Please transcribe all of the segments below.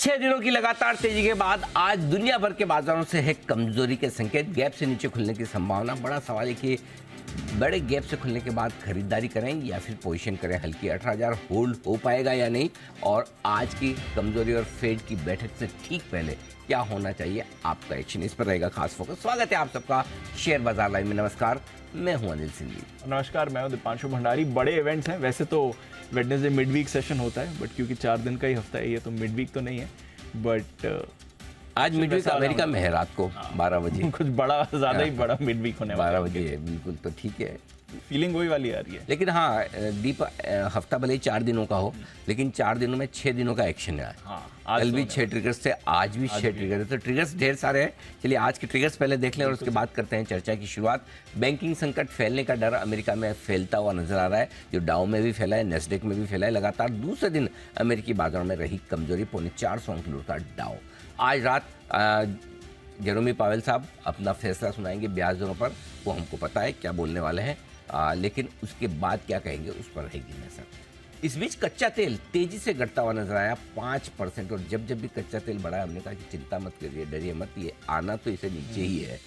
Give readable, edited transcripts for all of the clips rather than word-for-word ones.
6 दिनों की लगातार तेजी के बाद आज दुनिया भर के बाजारों से है कमजोरी के संकेत। गैप से नीचे खुलने की संभावना। बड़ा सवाल है कि बड़े गैप से खुलने के बाद खरीदारी करें या फिर पोजीशन करें। हल्की 18,000 होल्ड हो पाएगा या नहीं, और आज की कमजोरी और फेड की बैठक से ठीक पहले क्या होना चाहिए, आपका एक्शन, इस पर रहेगा खास फोकस। स्वागत है आप सबका शेयर बाजार लाइव में। नमस्कार, मैं हूं अनिल सिंह जी। नमस्कार, मैं हूं दीपांशु भंडारी। बड़े इवेंट्स हैं, वैसे तो वेडनेसडे मिड वीक सेशन होता है, बट क्योंकि 4 दिन का ही हफ्ता है ये, तो मिड वीक तो नहीं है। बट आज मिड वीक अमेरिका में है, रात को 12 बजे। कुछ बड़ा ज्यादा ही बड़ा मिड वीक होने वाला 12 बजे है, बिल्कुल। तो ठीक है, फीलिंग वही वाली आ रही है। लेकिन हाँ दीप, हफ्ता भले ही 4 दिनों का हो, लेकिन 4 दिनों में 6 दिनों का एक्शन है। कल भी 6 ट्रिगर्स थे, आज भी 6 ट्रिगर है, तो ट्रिगर्स ढेर सारे हैं। चलिए आज के ट्रिगर्स पहले देख लें और उसके बाद करते हैं चर्चा की शुरुआत। बैंकिंग संकट फैलने का डर अमेरिका में फैलता हुआ नजर आ रहा है, जो डाउ में भी फैला है, नेस्डेक में भी फैला है। लगातार दूसरे दिन अमेरिकी बाजारों में रही कमजोरी। 450 अंक लूटा डाउ। आज रात जेरोमी पावेल साहब अपना फैसला सुनाएंगे ब्याज दरों पर, वो हमको पता है क्या बोलने वाले हैं, लेकिन उसके बाद क्या कहेंगे उस पर रहेगी नजर। इस बीच कच्चा तेल तेजी से घटता हुआ नजर आया 5%, और जब जब भी कच्चा तेल बढ़ा हमने कहा कि चिंता मत करिए, डरिए मत, ये आना तो इसे नीचे ही है।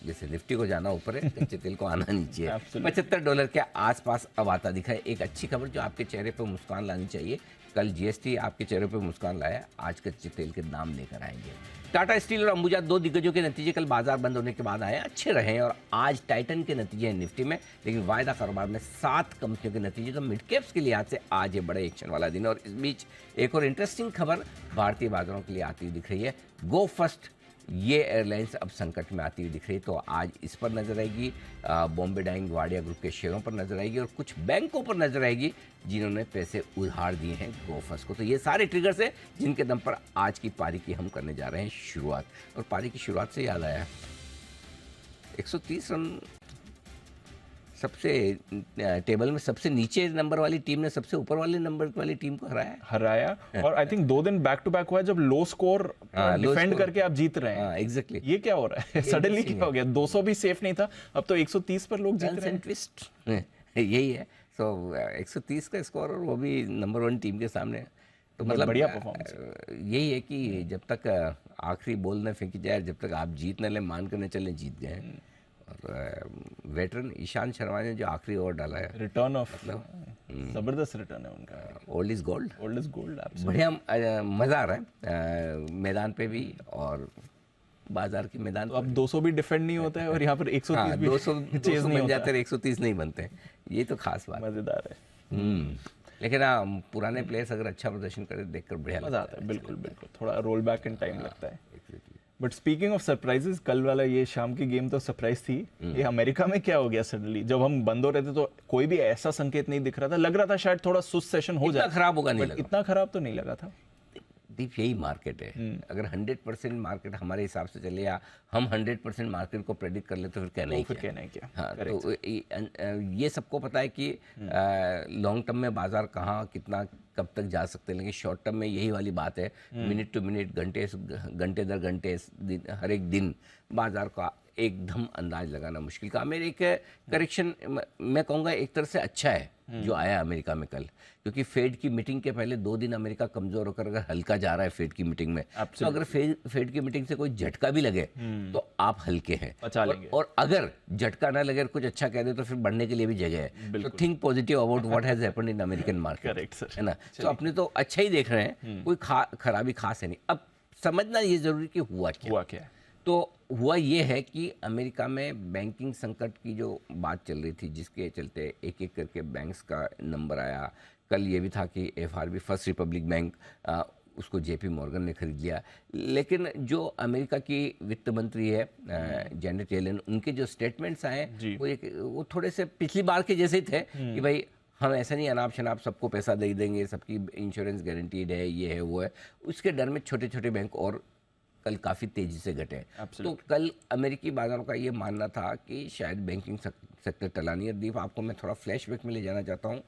जैसे निफ्टी को जाना ऊपर है, कच्चे तेल को आना नीचे है। $75 के आसपास अब आता दिखा है। एक अच्छी खबर जो आपके चेहरे पर मुस्कान लानी चाहिए, कल जीएसटी आपके चेहरे पर मुस्कान लाया, आज कच्चे तेल के दाम लेकर आएंगे। टाटा स्टील और अंबुजा, 2 दिग्गजों के नतीजे कल बाजार बंद होने के बाद आए, अच्छे रहे। और आज टाइटन के नतीजे हैं निफ्टी में, लेकिन वायदा कारोबार में 7 कंपनियों के नतीजे, तो मिड कैप्स के लिहाज से आज ये बड़े एक्शन वाला दिन है। और इस बीच एक और इंटरेस्टिंग खबर भारतीय बाजारों के लिए आती हुई दिख रही है। गो फर्स्ट, ये एयरलाइंस अब संकट में आती हुई दिख रही है, तो आज इस पर नजर आएगी। बॉम्बे डाइंग वाडिया ग्रुप के शेयरों पर नजर आएगी, और कुछ बैंकों पर नजर आएगी जिन्होंने पैसे उधार दिए हैं गो फर्स्ट को। तो ये सारे ट्रिगर्स हैं जिनके दम पर आज की पारी की हम करने जा रहे हैं शुरुआत। और पारी की शुरुआत से याद आया, 130 रन सबसे टेबल में सबसे नीचे नंबर वाली टीम ने सबसे ऊपर वाले नंबर वाली टीम को हराया। और आई थिंक 2 दिन बैक टू बैक हुआ है जब लो स्कोर डिफेंड करके आप जीत रहे हैं। एग्जैक्टली। ये क्या हो रहा है? सडनली क्या हो गया? 200 भी सेफ नहीं था, अब तो 130 पर लोग जीत रहे हैं। ट्विस्ट यही है। सो 130 का स्कोर, और वो भी नंबर 1 टीम के सामने। तो मतलब बढ़िया परफॉर्मेंस। यही है कि जब तक आखिरी बॉल न फेंकी जाए, जब तक आप जीत न ले, मान कर न चले, जीत गए हैं। और वेटरन ईशांत शर्मा ने जो आखिरी ओवर डाला है, रिटर्न ऑफ, जबरदस्त रिटर्न है उनका। Old is gold, old is gold. बढ़िया मजा आ रहा है मैदान पे भी और बाजार के मैदान। तो अब 200 भी डिफेंड नहीं होता है, और यहाँ पर 130 भी 200 चेज नहीं बन जाते हैं, 130 नहीं बनते। ये तो खास बात, मजेदार है। लेकिन पुराने प्लेयर्स अगर अच्छा प्रदर्शन करें, देखकर बढ़िया मजा आता है। बिल्कुल बिल्कुल, थोड़ा रोल बैक इन टाइम लगता है। बट स्पीकिंग ऑफ सरप्राइजेस, कल वाला ये शाम की गेम तो सरप्राइज थी। ये अमेरिका में क्या हो गया सडनली, जब हम बंद हो रहे थे तो कोई भी ऐसा संकेत नहीं दिख रहा था। लग रहा था शायद थोड़ा सुस्त सेशन हो जाए, खराब होगा नहीं लगा। इतना खराब तो नहीं लगा था। दीप, यही मार्केट है। अगर 100% मार्केट हमारे हिसाब से चले, या हम 100% मार्केट को प्रेडिक्ट कर ले, तो फिर कहना ही क्या। हाँ, तो ये सबको पता है कि लॉन्ग टर्म में बाजार कहाँ कितना कब तक जा सकते हैं, लेकिन शॉर्ट टर्म में यही वाली बात है। मिनट टू मिनट, घंटे दर घंटे, हर एक दिन बाजार का एकदम अंदाज लगाना मुश्किल का। मेरे एक करेक्शन, मैं कहूँगा एक तरह से अच्छा है जो आया अमेरिका में कल, क्योंकि फेड की मीटिंग के पहले 2 दिन अमेरिका कमजोर होकर अगर हल्का जा रहा है फेड की मीटिंग में, तो अगर फेड की मीटिंग से कोई झटका भी लगे तो आप हल्के हैं, बचा लेंगे। और अगर झटका ना लगे, कुछ अच्छा कह दे, तो फिर बढ़ने के लिए भी जगह है। तो think positive about what has happened in American market, है ना। तो अपने तो अच्छा ही देख रहे हैं, कोई खराबी खास है नहीं। अब समझना ये जरूरी कि हुआ क्या है। तो हुआ ये है कि अमेरिका में बैंकिंग संकट की जो बात चल रही थी, जिसके चलते एक एक करके बैंक्स का नंबर आया। कल ये भी था कि एफआरबी, फर्स्ट रिपब्लिक बैंक, उसको जेपी मॉर्गन ने खरीद लिया। लेकिन जो अमेरिका की वित्त मंत्री है जेनेट येलेन, उनके जो स्टेटमेंट्स आए वो थोड़े से पिछली बार के जैसे ही थे कि भाई हम ऐसा नहीं अनाप शनाप सबको पैसा दे देंगे, सबकी इंश्योरेंस गारंटीड है, ये है वो है। उसके डर में छोटे छोटे बैंक और कल काफ़ी तेज़ी से घटे। तो कल अमेरिकी बाजारों का ये मानना था कि शायद बैंकिंग सेक्टर टला नहीं है। दीप, आपको मैं थोड़ा फ्लैशबैक में ले जाना चाहता हूँ।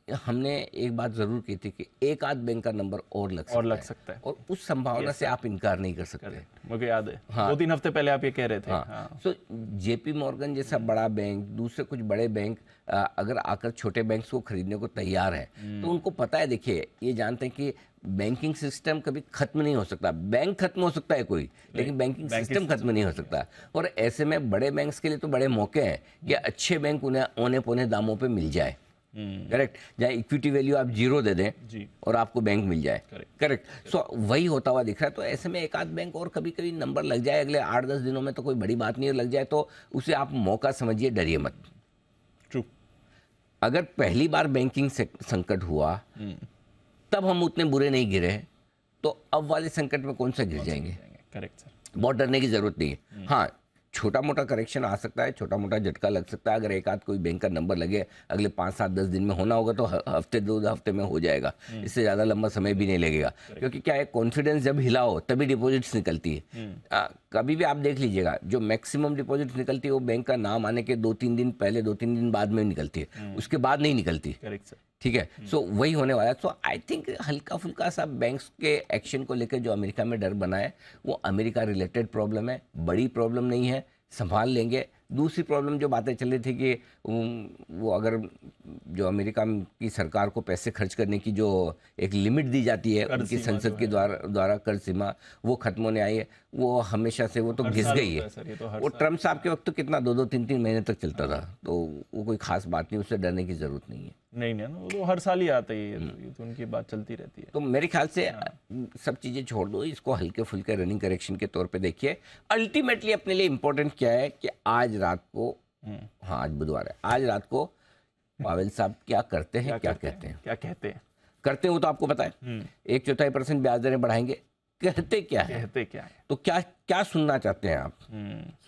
हमने एक बात जरूर की थी कि एक आध बैंक का नंबर और लग सकता है और उस संभावना से आप इनकार नहीं कर सकते। मुझे याद है हाँ। 2-3 हफ्ते पहले आप ये कह रहे थे। हाँ। सो जेपी मॉर्गन जैसा बड़ा बैंक, दूसरे कुछ बड़े बैंक अगर आकर छोटे बैंक्स को खरीदने को तैयार है तो उनको पता है, देखिए ये जानते हैं कि बैंकिंग सिस्टम कभी खत्म नहीं हो सकता। बैंक खत्म हो सकता है कोई, लेकिन बैंकिंग सिस्टम खत्म नहीं हो सकता। और ऐसे में बड़े बैंक्स के लिए तो बड़े मौके हैं कि अच्छे बैंक उन्हें औने पौने दामों पे मिल जाए। करेक्ट, जहाँ इक्विटी वैल्यू आप 0 दे दें जी। और आपको बैंक मिल जाए। करेक्ट। सो वही होता हुआ दिख रहा है। तो ऐसे में एक आध बैंक और कभी कभी नंबर लग जाए अगले 8-10 दिनों में, तो कोई बड़ी बात नहीं है। लग जाए तो उसे आप मौका समझिए, डरिए मत। ट्रू। अगर पहली बार बैंकिंग संकट हुआ तब हम उतने बुरे नहीं गिरे, तो अब वाले संकट में कौन सा गिर जाएंगे। करेक्ट सर, बहुत डरने की जरूरत नहीं है। हाँ, छोटा मोटा करेक्शन आ सकता है, छोटा मोटा झटका लग सकता है। अगर एक आध कोई बैंक का नंबर लगे अगले 5-7-10 दिन में होना होगा तो हफ्ते 2 हफ्ते में हो जाएगा। इससे ज़्यादा लंबा समय भी नहीं लगेगा, क्योंकि क्या है, कॉन्फिडेंस जब हिला हो तभी डिपॉजिट्स निकलती है। कभी भी आप देख लीजिएगा, जो मैक्सिमम डिपॉजिट्स निकलती है वो बैंक का नाम आने के 2-3 दिन पहले, 2-3 दिन बाद में निकलती है, उसके बाद नहीं निकलती। Correct sir. ठीक है। सो वही होने वाला है। सो आई थिंक हल्का फुल्का सा बैंक्स के एक्शन को लेकर जो अमेरिका में डर बना है वो अमेरिका रिलेटेड प्रॉब्लम है, बड़ी प्रॉब्लम नहीं है, संभाल लेंगे। दूसरी प्रॉब्लम जो बातें चल रही थी कि वो अगर जो अमेरिका की सरकार को पैसे खर्च करने की जो एक लिमिट दी जाती है उनकी संसद के द्वारा कर्ज सीमा, वो खत्म होने आई है। वो हमेशा से वो तो घिस गई है। वो ट्रम्प साहब के वक्त तो कितना 2-3 महीने तक चलता था, तो वो कोई खास बात नहीं, उससे डरने की जरूरत नहीं है। नहीं ना, वो तो हर साल ही आता ही है, ये तो उनकी बात चलती रहती है। तो मेरे ख्याल से सब चीज़ें छोड़ दो, इसको हल्के फुल्के रनिंग करेक्शन के तौर पे देखिए। अल्टीमेटली अपने लिए इम्पोर्टेंट क्या है कि आज रात को, हाँ आज बुधवार है, आज रात को पावेल साहब क्या करते हैं, क्या कहते हैं। क्या कहते हैं, करते हो तो आपको पता है 1/4% ब्याज दरें बढ़ाएंगे। कहते क्या है, कहते क्या है, तो क्या सुनना चाहते हैं आप।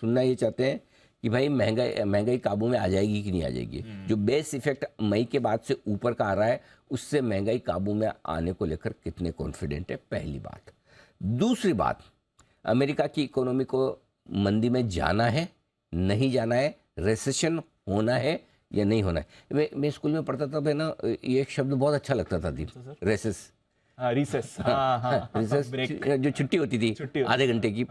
सुनना ये चाहते हैं कि भाई महंगाई काबू में आ जाएगी कि नहीं आ जाएगी। जो बेस इफेक्ट मई के बाद से ऊपर का आ रहा है, उससे महंगाई काबू में आने को लेकर कितने कॉन्फिडेंट है, पहली बात। दूसरी बात, अमेरिका की इकोनॉमी को मंदी में जाना है, नहीं जाना है, रिसेशन होना है या नहीं होना है। मैं स्कूल में पढ़ता था ना, ये एक शब्द बहुत अच्छा लगता था दीप, रेसेस। रिसेस, रिसेस जो छुट्टी होती थी आधे घंटे की।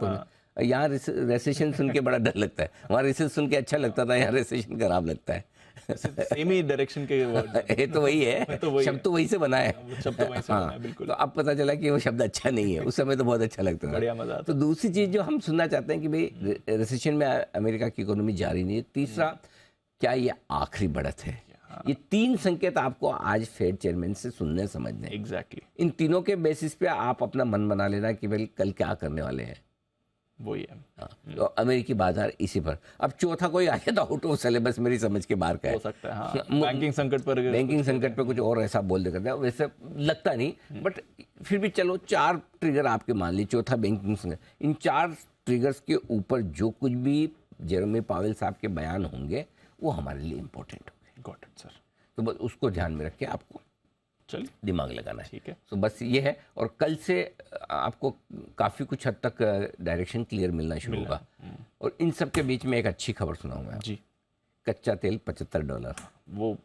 यहाँ रेसेशन सुन के बड़ा डर लगता है, वहाँ रिसेस सुन के अच्छा लगता था, यहाँ रेसेशन खराब लगता है। सेम ही डायरेक्शन के वर्ड ये तो वही है, शब्द तो वही से बना है। शब्द तो वही से बना है, बिल्कुल। तो अब पता चला कि वो शब्द अच्छा नहीं है, उस समय तो बहुत अच्छा लगता था, बढ़िया मजा। तो दूसरी चीज जो हम सुनना चाहते हैं कि भाई रिसेशन में अमेरिका की इकोनॉमी जा रही नहीं है। तीसरा, क्या ये आखिरी बढ़त है। ये 3 संकेत आपको आज फेड चेयरमैन से सुनने समझने। एग्जैक्टली। इन तीनों के बेसिस पे आप अपना मन बना लेना कि भाई कल क्या करने वाले हैं। वही है। तो अमेरिकी बाजार इसी पर। अब चौथा कोई आ गया तो आउट ऑफ सिलेबस मेरी समझ के बाहर का है, हो सकता है। हाँ, बैंकिंग संकट पर कुछ और ऐसा बोल दे करते हैं, वैसे लगता नहीं, बट फिर भी चलो 4 ट्रिगर आपके मान ली, चौथा बैंकिंग संकट। इन 4 ट्रिगर्स के ऊपर जो कुछ भी जेरोमी पावेल साहब के बयान होंगे वो हमारे लिए इम्पोर्टेंट होंगे। Got it sir. तो बस उसको ध्यान में रख के आपको चलिए दिमाग लगाना है। ठीक है। तो बस ये है, और कल से आपको काफ़ी कुछ हद तक डायरेक्शन क्लियर मिलना शुरू होगा। और इन सब के बीच में एक अच्छी खबर सुनाऊंगा जी। कच्चा तेल $75, वो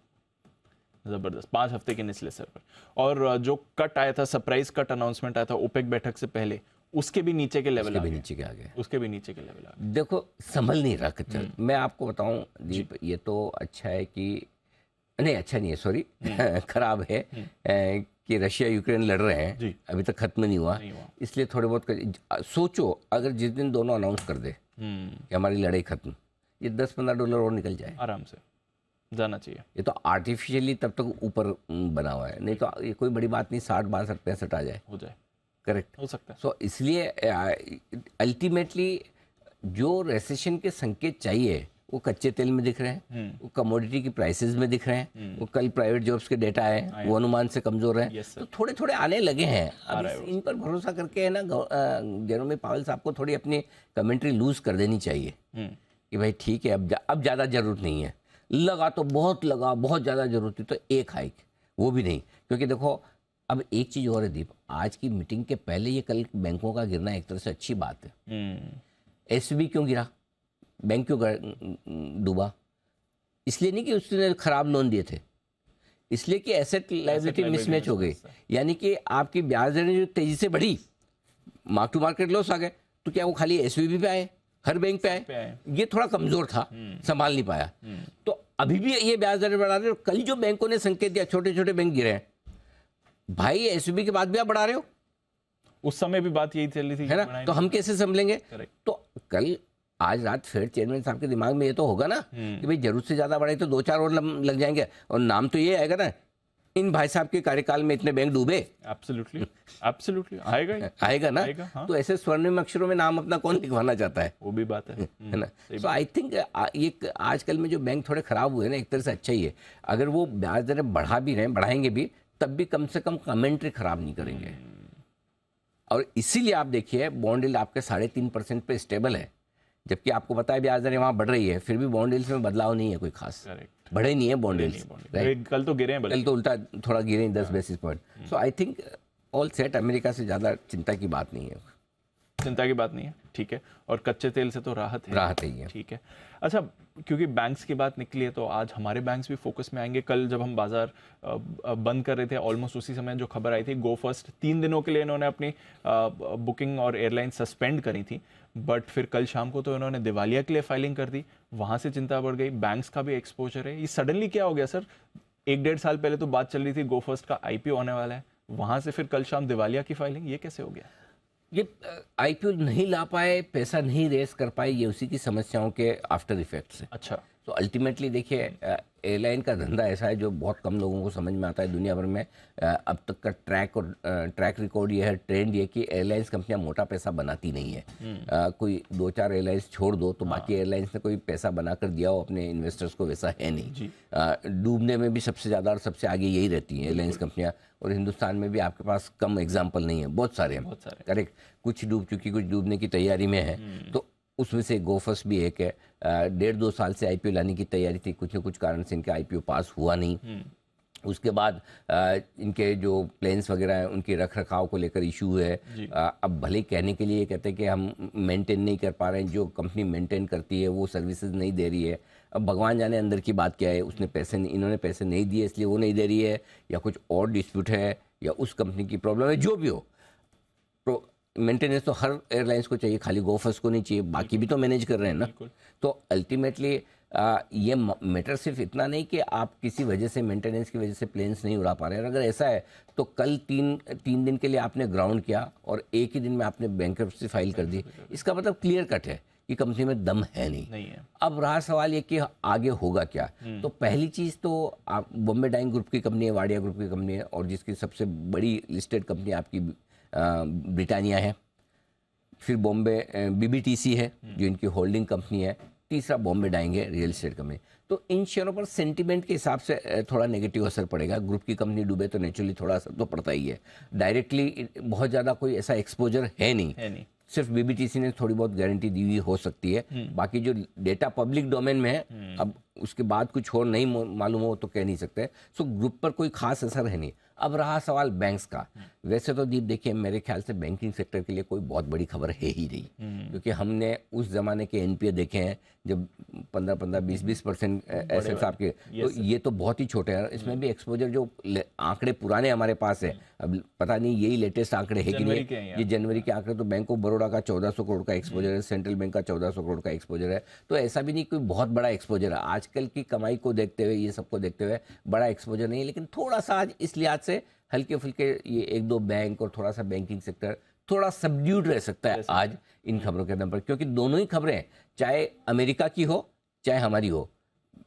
जबरदस्त 5 हफ्ते के निचले स्तर पर। और जो कट आया था, सरप्राइज कट अनाउंसमेंट आया था ओपेक बैठक से पहले, उसके भी नीचे के लेवल, उसके भी नीचे के आ गए, उसके भी नीचे के लेवल आ गए। देखो संभल नहीं रहा कच्चा। मैं आपको बताऊं दीप, ये तो अच्छा है कि नहीं, अच्छा नहीं है, सॉरी खराब है कि रशिया यूक्रेन लड़ रहे हैं, अभी तक खत्म नहीं हुआ, इसलिए थोड़े बहुत सोचो अगर जिस दिन दोनों अनाउंस कर दे कि हमारी लड़ाई खत्म, ये $10-15 और निकल जाए, आराम से जाना चाहिए। ये तो आर्टिफिशियली तब तक ऊपर बना हुआ है, नहीं तो ये कोई बड़ी बात नहीं, 60, 62, 65 आ जाए, हो जाए। करेक्ट, हो सकता है। सो इसलिए अल्टीमेटली जो रेसेशन के संकेत चाहिए वो कच्चे तेल में दिख रहे हैं, वो कमोडिटी की प्राइसेस में दिख रहे हैं, वो कल प्राइवेट जॉब्स के डेटा आए वो अनुमान से कमजोर हैं, तो थोड़े थोड़े आने लगे हैं। अब इन पर भरोसा करके है ना, जेरोमी पावेल साहब को थोड़ी अपनी कमेंट्री लूज कर देनी चाहिए कि भाई ठीक है, अब ज़्यादा ज़रूरत नहीं है, लगा तो बहुत लगा, बहुत ज़्यादा ज़रूरत थी तो एक हाइक, वो भी नहीं, क्योंकि देखो अब एक चीज़ और है दीप, आज की मीटिंग के पहले ये कल बैंकों का गिरना एक तरह से अच्छी बात है। एसबी क्यों गिरा, बैंक क्यों डूबा, इसलिए नहीं कि उसने खराब लोन दिए थे, इसलिए कि एसेट लायबिलिटी मिसमैच हो गई, यानी कि आपकी ब्याज दरें जो तेजी से बढ़ी, मार्क टू मार्केट लॉस आ गए, तो क्या वो खाली एसवीबी पे आए, हर बैंक पे आए? ये थोड़ा कमजोर था, संभाल नहीं पाया। तो अभी भी ये ब्याज दरें बढ़ा रहे हो। कल जो बैंकों ने संकेत दिया, छोटे छोटे बैंक गिरे हैं, भाई एसवीबी के बाद भी आप बढ़ा रहे हो, उस समय भी बात यही चल रही थी, है ना? तो हम कैसे संभलेंगे? तो कल आज रात फिर चेयरमैन साहब के दिमाग में ये तो होगा ना कि भाई जरूरत से ज्यादा बढ़े तो 2-4 और लग जाएंगे, और नाम तो ये आएगा ना, इन भाई साहब के कार्यकाल में इतने बैंक डूबे। एब्सोल्युटली, एब्सोल्युटली आएगा ही, आएगा ना? हाँ। तो ऐसे स्वर्णिम अक्षरों में नाम अपना कौन लिखवाना चाहता है? वो भी बात है ना? सो आई थिंक ये आजकल में जो बैंक थोड़े खराब हुए ना, एक तरह से अच्छा ही है। अगर वो ब्याज दरें बढ़ा भी रहे हैं, बढ़ाएंगे भी, तब भी कम से कम कमेंट्री खराब नहीं करेंगे। और इसीलिए आप देखिए बॉन्ड यील्ड आपके 3.5% पे स्टेबल है, जबकि आपको पता है ब्याज दरें वहां बढ़ रही है, फिर भी बॉन्ड यील्ड्स में बदलाव नहीं है कोई खास, बढ़े नहीं है बॉन्ड यील्ड्स। कल तो गिरे हैं, कल तो उल्टा थोड़ा गिरे 10 basis point. So I think all set, America से ज़्यादा चिंता की बात नहीं है, चिंता की बात नहीं है, ठीक है। और कच्चे तेल से तो राहत है, ठीक है। अच्छा, क्योंकि बैंक्स की बात निकली है तो आज हमारे बैंक्स भी फोकस में आएंगे। कल जब हम बाजार बंद कर रहे थे, ऑलमोस्ट उसी समय जो खबर आई थी, गो फर्स्ट 3 दिनों के लिए इन्होंने अपनी बुकिंग और एयरलाइन सस्पेंड करी थी, बट फिर कल शाम को तो इन्होंने दिवालिया के लिए फाइलिंग कर दी, वहां से चिंता बढ़ गई। बैंक्स का भी एक्सपोजर है, ये सडनली क्या हो गया सर? 1-1.5 साल पहले तो बात चल रही थी गो फर्स्ट का आईपीओ होने वाला है, वहां से फिर कल शाम दिवालिया की फाइलिंग, ये कैसे हो गया? ये आईपीओ नहीं ला पाए, पैसा नहीं रेस कर पाए, ये उसी की समस्याओं के आफ्टर इफेक्ट्स है। अच्छा, तो अल्टीमेटली देखिए, एयरलाइन का धंधा ऐसा है जो बहुत कम लोगों को समझ में आता है दुनिया भर में। अब तक का ट्रैक रिकॉर्ड ये है, ट्रेंड ये कि एयरलाइंस कंपनियां मोटा पैसा बनाती नहीं है। कोई 2-4 एयरलाइंस छोड़ दो तो बाकी एयरलाइंस ने कोई पैसा बनाकर दिया हो अपने इन्वेस्टर्स को, वैसा है नहीं। डूबने में भी सबसे ज़्यादा और सबसे आगे यही रहती हैं एयरलाइंस कंपनियां, और हिंदुस्तान में भी आपके पास कम एग्जाम्पल नहीं है, बहुत सारे हैं, करेक्ट। कुछ डूब चुकी, कुछ डूबने की तैयारी में है, तो उसमें से गो फर्स्ट भी एक है। 1.5-2 साल से आईपीओ लाने की तैयारी थी, कुछ न कुछ कारण से इनका आईपीओ पास हुआ नहीं। उसके बाद इनके जो प्लेन्स वगैरह हैं उनके रख रखाव को लेकर इशू है। अब भले कहने के लिए कहते हैं कि हम मेंटेन नहीं कर पा रहे हैं, जो कंपनी मेंटेन करती है वो सर्विसेज नहीं दे रही है। अब भगवान जाने अंदर की बात क्या है, उसने पैसे, इन्होंने पैसे नहीं दिए इसलिए वो नहीं दे रही है, या कुछ और डिस्प्यूट है, या उस कंपनी की प्रॉब्लम है, जो भी हो। तो मेंटेनेंस तो हर एयरलाइंस को चाहिए, खाली गो फर्स्ट को नहीं चाहिए, बाकी भी तो मैनेज कर रहे हैं ना। तो अल्टीमेटली ये मैटर सिर्फ इतना नहीं कि आप किसी वजह से, मेंटेनेंस की वजह से प्लेन्स नहीं उड़ा पा रहे हैं। अगर ऐसा है तो कल 3 दिन के लिए आपने ग्राउंड किया और एक ही दिन में आपने बैंक्रप्सी फाइल कर दी, इसका मतलब क्लियर कट है कि कंपनी में दम है नहीं है। अब रहा सवाल ये कि आगे होगा क्या। तो पहली चीज़ तो आप, बॉम्बे डाइंग ग्रुप की कंपनी है, वाडिया ग्रुप की कंपनी है, और जिसकी सबसे बड़ी लिस्टेड कंपनी आपकी ब्रिटानिया है। फिर बॉम्बे बीबीटीसी है जो इनकी होल्डिंग कंपनी है। तीसरा बॉम्बे डाइंग है, रियल एस्टेट कंपनी। तो इन शेयरों पर सेंटीमेंट के हिसाब से थोड़ा नेगेटिव असर पड़ेगा। ग्रुप की कंपनी डूबे तो नेचुरली थोड़ा असर तो पड़ता ही है। डायरेक्टली बहुत ज़्यादा कोई ऐसा एक्सपोजर है नहीं। सिर्फ बीबीटीसी ने थोड़ी बहुत गारंटी दी हुई हो सकती है, बाकी जो डेटा पब्लिक डोमेन में है, अब उसके बाद कुछ और नहीं मालूम हो तो कह नहीं सकते। सो ग्रुप पर कोई खास असर है नहीं। अब रहा सवाल बैंक्स का। वैसे तो दीप देखिए, मेरे ख्याल से बैंकिंग सेक्टर के लिए कोई बहुत बड़ी खबर है ही नहीं, क्योंकि हमने उस जमाने के एनपीए देखे हैं जब 15-15, 20% एसेट्स आपके, तो ये तो बहुत ही छोटे हैं। इसमें भी एक्सपोजर जो आंकड़े पुराने हमारे पास है, अब पता नहीं यही लेटेस्ट आंकड़े है कि नहीं, ये जनवरी के आंकड़े। तो बैंक ऑफ बड़ौदा का 1400 करोड़ का एक्सपोजर है, सेंट्रल बैंक का 1400 करोड़ का एक्सपोजर है। तो ऐसा भी नहीं कोई बहुत बड़ा एक्सपोजर है। आजकल की कमाई को देखते हुए, ये सबको देखते हुए बड़ा एक्सपोजर नहीं है, लेकिन थोड़ा सा आज इस लिहाज से हल्के फुल्के ये 1-2 बैंक और थोड़ा सा बैंकिंग सेक्टर थोड़ा सबड्यूड रह सकता है आज इन खबरों के दम पर, क्योंकि दोनों ही खबरें, चाहे अमेरिका की हो चाहे हमारी हो,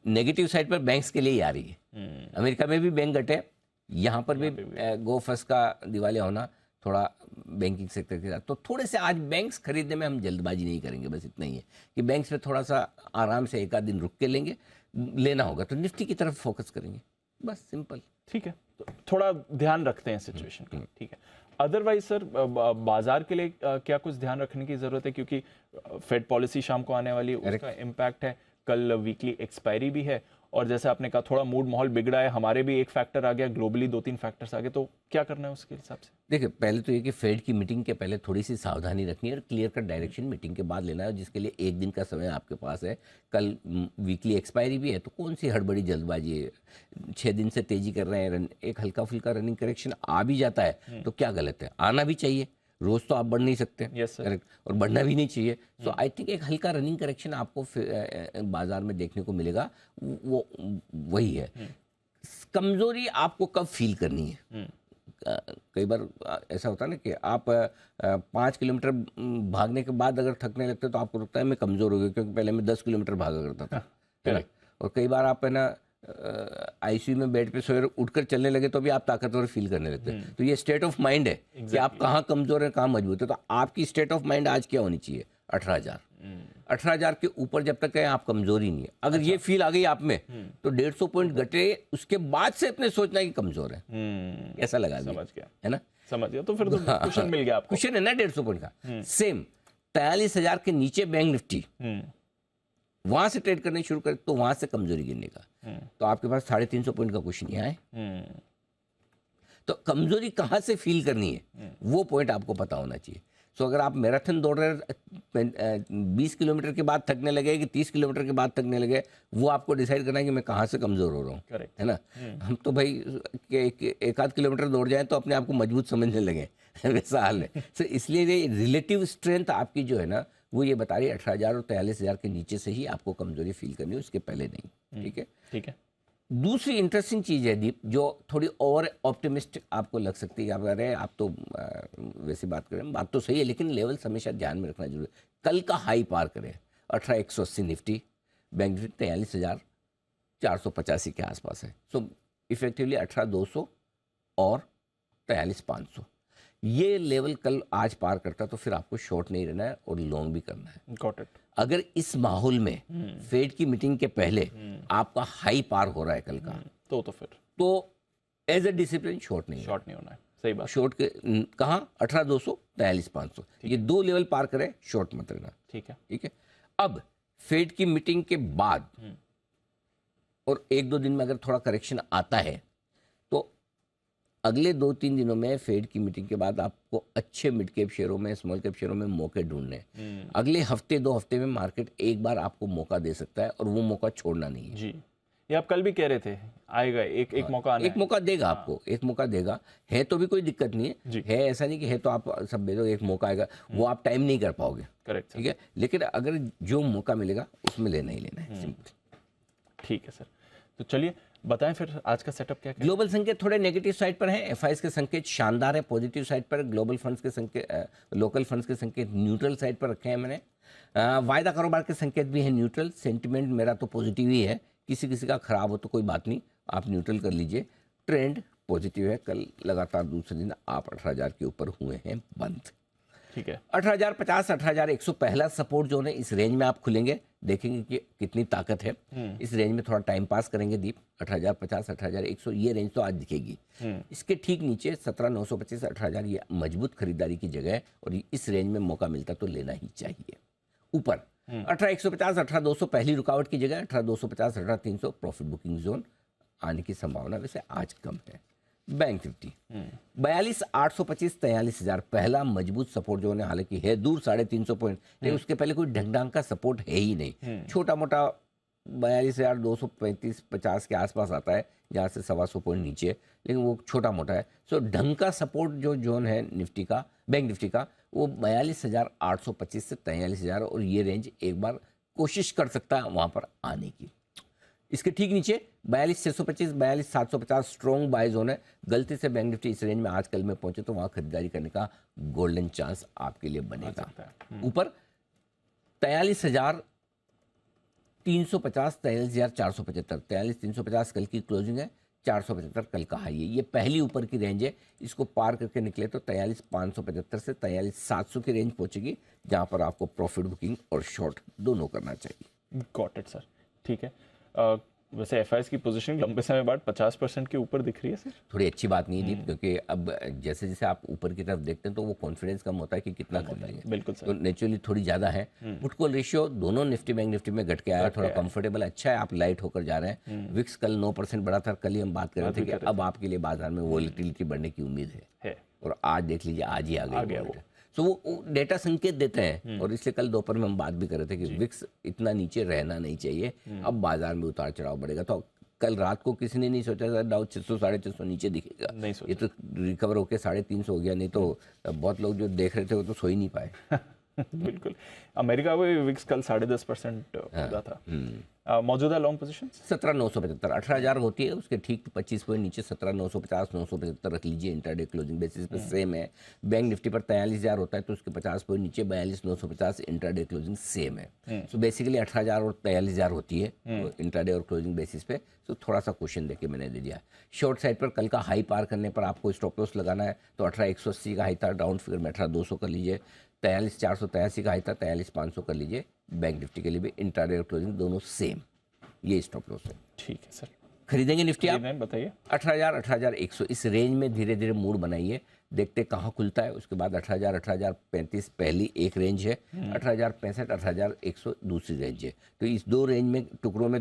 नेगेटिव साइड पर बैंक्स के लिए ही आ रही है। अमेरिका में भी बैंक घटे, यहाँ पर भी गो फर्स्ट का दिवालिया होना थोड़ा बैंकिंग सेक्टर के साथ। तो थोड़े से आज बैंक्स खरीदने में हम जल्दबाजी नहीं करेंगे, बस इतना ही है कि बैंक्स में थोड़ा सा आराम से 1 आध दिन रुक के लेंगे। लेना होगा तो निफ्टी की तरफ फोकस करेंगे, बस सिंपल। ठीक है, तो थोड़ा ध्यान रखते हैं सिचुएशन का, ठीक है। अदरवाइज सर, बाजार के लिए क्या कुछ ध्यान रखने की जरूरत है, क्योंकि फेड पॉलिसी शाम को आने वाली, उसका इम्पैक्ट है। कल वीकली एक्सपायरी भी है, और जैसे आपने कहा थोड़ा मूड माहौल बिगड़ा है, हमारे भी एक फैक्टर आ गया, ग्लोबली 2-3 फैक्टर्स आ गए, तो क्या करना है उसके हिसाब से? देखिए, पहले तो ये कि फेड की मीटिंग के पहले थोड़ी सी सावधानी रखनी है और क्लियर कट डायरेक्शन मीटिंग के बाद लेना है, जिसके लिए एक दिन का समय आपके पास है। कल वीकली एक्सपायरी भी है, तो कौन सी हड़बड़ी जल्दबाजी है। 6 दिन से तेजी कर रहे हैं, एक हल्का फुल्का रनिंग करेक्शन आ भी जाता है तो क्या गलत है, आना भी चाहिए। रोज तो आप बढ़ नहीं सकते, Yes, sir. करेक्ट, और बढ़ना भी नहीं चाहिए। सो आई थिंक एक हल्का रनिंग करेक्शन आपको बाजार में देखने को मिलेगा, वो वही है। कमजोरी आपको कब फील करनी है? कई बार ऐसा होता है ना कि आप 5 किलोमीटर भागने के बाद अगर थकने लगते हैं तो आपको लगता है मैं कमज़ोर हो गया, क्योंकि पहले मैं 10 किलोमीटर भागा करता था, है ना। और कई बार आप है ना आईसीयू में बेड पे सोए उठकर चलने लगे तो भी आप ताकतवर फील करने लगते हैं। तो ये स्टेट ऑफ माइंड है कि आप कहाँ कमज़ोर हैं, कहाँ मजबूत है। तो आपकी स्टेट ऑफ माइंड आज क्या होनी चाहिए? 18,000। 18,000 के ऊपर जब तक है आप कमजोरी नहीं है। अगर ये फील आ गई आप में तो 150 पॉइंट घटे, उसके बाद से अपने सोचना है कि कमजोर है, ऐसा लगा लिया, समझ गया, है ना। समझ गया। तो फिर तो कुशन मिल गया आपको। कुशन है ना 150 पॉइंट का। सेम 43,000 के नीचे बैंक निफ्टी वहां से ट्रेड करने शुरू करे तो वहां से कमजोरी गिरने का, तो आपके पास 350 पॉइंट का कुशन नहीं आए। तो कमजोरी कहाँ से फील करनी है वो पॉइंट आपको पता होना चाहिए। सो अगर आप मैराथन दौड़ रहे 20 किलोमीटर के बाद थकने लगे कि 30 किलोमीटर के बाद थकने लगे, वो आपको डिसाइड करना है कि मैं कहाँ से कमज़ोर हो रहा हूँ, है ना। हम तो भाई एक आध किलोमीटर दौड़ जाएं तो अपने आप को मजबूत समझने लगे वैसा हाल है। सो इसलिए ये रिलेटिव स्ट्रेंथ आपकी जो है ना वो ये बता रही है 18,000 और 43,000 के नीचे से ही आपको कमजोरी फील करनी है, उसके पहले नहीं। ठीक है, ठीक है। दूसरी इंटरेस्टिंग चीज़ है दीप, जो थोड़ी ओवर ऑप्टिमिस्टिक आपको लग सकती है। आप कह रहे हैं आप तो वैसी बात करें, बात तो सही है, लेकिन लेवल हमेशा ध्यान में रखना जरूरी है। कल का हाई पार करें 18,180 निफ्टी, बैंक निफ्टी 43,485 के आसपास है। सो इफेक्टिवली 18,200 और 43,500 ये लेवल कल आज पार करता तो फिर आपको शॉर्ट नहीं रहना है और लॉन्ग भी करना है। Got it. अगर इस माहौल में फेड की मीटिंग के पहले आपका हाई पार हो रहा है कल का, तो फिर तो एज ए डिसिप्लिन शॉर्ट नहीं होना है। सही बात। शॉर्ट के कहाँ 18,200 43,500 ये दो लेवल पार करे, शॉर्ट मत रहना। ठीक है, ठीक है। अब फेड की मीटिंग के बाद और 1-2 दिन में अगर थोड़ा करेक्शन आता है तो अगले 2-3 दिनों में फेड की मीटिंग के बाद आपको अच्छे मिड कैप शेयरों में, स्मॉल कैप शेयरों में मौके ढूंढने हैं। अगले हफ्ते 2 हफ्ते में मार्केट एक बार आपको मौका दे सकता है और वो मौका छोड़ना नहीं है। जी, ये आप कल भी कह रहे थे आएगा एक मौका आना एक मौका देगा आपको, एक मौका देगा, है तो भी कोई दिक्कत नहीं है ऐसा नहीं कि है तो आप सब दे दो, एक मौका आएगा वो आप टाइम नहीं कर पाओगे। करेक्ट, ठीक है, लेकिन अगर जो मौका मिलेगा उसमें लेना ही लेना है, सिंपल। ठीक है सर, तो चलिए बताएं फिर आज का सेटअप क्या है। ग्लोबल संकेत थोड़े नेगेटिव साइड पर हैं, एफआईएस के संकेत शानदार है, पॉजिटिव साइड पर। ग्लोबल फंड्स के संकेत, लोकल फंड्स के संकेत न्यूट्रल साइड पर रखे हैं मैंने। वायदा कारोबार के संकेत भी हैं न्यूट्रल। सेंटिमेंट मेरा तो पॉजिटिव ही है, किसी किसी का खराब हो तो कोई बात नहीं, आप न्यूट्रल कर लीजिए। ट्रेंड पॉजिटिव है, कल लगातार दूसरे दिन आप 18,000 के ऊपर हुए हैं बंद। ठीक है, 18,050 18,100 पहला सपोर्ट जोन है, इस रेंज में आप खुलेंगे, देखेंगे कि कितनी ताकत है। इस रेंज में थोड़ा टाइम पास करेंगे दीप। 18,050 18,100 ये रेंज तो आज दिखेगी। इसके ठीक नीचे 17,925 18,000 ये मजबूत खरीदारी की जगह है और इस रेंज में मौका मिलता तो लेना ही चाहिए। ऊपर 18,150 18,200 पहली रुकावट की जगह, 18,250 18,300 प्रॉफिट बुकिंग जोन आने की संभावना वैसे आज कम है। बैंक निफ्टी 42,825 43,000 पहला मजबूत सपोर्ट जो है, हालांकि है दूर 350 पॉइंट, लेकिन उसके पहले कोई ढंग का सपोर्ट है ही नहीं। छोटा मोटा 42,235-50 के आसपास आता है, जहाँ से 125 पॉइंट नीचे, लेकिन वो छोटा मोटा है। सो ढंग का सपोर्ट जो जोन है निफ्टी का, बैंक निफ्टी का, वो 42,825 से 43,000 और ये रेंज एक बार कोशिश कर सकता है वहाँ पर आने की। इसके ठीक नीचे 42,625 42,750 स्ट्रॉन्ग बाय जोन है। गलती से बैंक निफ्टी इस रेंज में आज कल में पहुंचे तो वहां खरीदारी करने का गोल्डन चांस आपके लिए बनेगा। ऊपर 43,350 43,475 43,350 कल की क्लोजिंग है, 475 कल का हाई है। ये पहली ऊपर की रेंज है, इसको पार करके निकले तो 43,575 से 43,700 की रेंज पहुंचेगी, जहां पर आपको प्रॉफिट बुकिंग और शॉर्ट दोनों करना चाहिए। गॉट इट सर, ठीक है। वैसे एफआईएस की पोजीशन लंबे समय बाद 50% के ऊपर दिख रही है सर। थोड़ी अच्छी बात नहीं है दीप, क्योंकि अब जैसे जैसे आप ऊपर की तरफ देखते हैं तो वो कॉन्फिडेंस कम होता है कि कितना खरीदेंगे। बिल्कुल सर। तो नेचुरली थोड़ी ज़्यादा है। पुट कॉल रेशियो दोनों निफ्टी बैंक निफ्टी में घट के आया, थोड़ा कंफर्टेबल अच्छा है, आप लाइट होकर जा रहे हैं। विक्स कल 9% बढ़ा था, कल ही हम बात कर रहे थे कि अब आपके लिए बाजार में वॉलेटिलिटी बढ़ने की उम्मीद है। और आज देख लीजिए, आज ही आ गया वो। तो वो डेटा संकेत देते हैं, और इसलिए कल दोपहर में हम बात भी कर रहे थे कि विक्स इतना नीचे रहना नहीं चाहिए, अब बाजार में उतार चढ़ाव बढ़ेगा। तो कल रात को किसी ने नहीं सोचा था डाउ 600 650 नीचे दिखेगा, ये तो रिकवर होकर 350 हो गया। नहीं तो बहुत लोग जो देख रहे थे वो तो सो ही नहीं पाए। बिल्कुल। अमेरिका में विक्स कल 10.5% हुआ था। मौजूदा लॉन्ग पोजीशन 17,975 18,000 होती है, उसके ठीक 25 पॉइंट नीचे 17,950 975 रख लीजिए। इंटरडे क्लोजिंग बेसिस पे सेम है। बैंक निफ्टी पर 43,000 होता है तो उसके 50 पॉइंट नीचे 42,950 इंटरडे क्लोजिंग सेम है। सो बेसिकली 18,000 और 43,000 होती है इंटरडे और क्लोजिंग बेसिस पे। तो थोड़ा सा क्वेश्चन देके मैंने दे दिया। शॉर्ट साइड पर कल का हाई पार करने पर आपको स्टॉप लॉस लगाना है तो 18,180 का हाई था, राउंड फिगर में 18,200 कर लीजिए। 43,483 का हाई था, 43,500 कर लीजिए। बैंक निफ्टी के लिए भी इंट्राडे और क्लोजिंग दोनों सेम, ये स्टॉप लॉस है। ठीक है सर। खरीदेंगे निफ्टी आप? बताइए। 18,000 18,100 इस रेंज में धीरे धीरे मूड बनाइए, देखते कहाँ खुलता है। उसके बाद 18,000 18,035 पहली एक रेंज है, 18,065 18,100 दूसरी रेंज है। तो इस दो रेंज में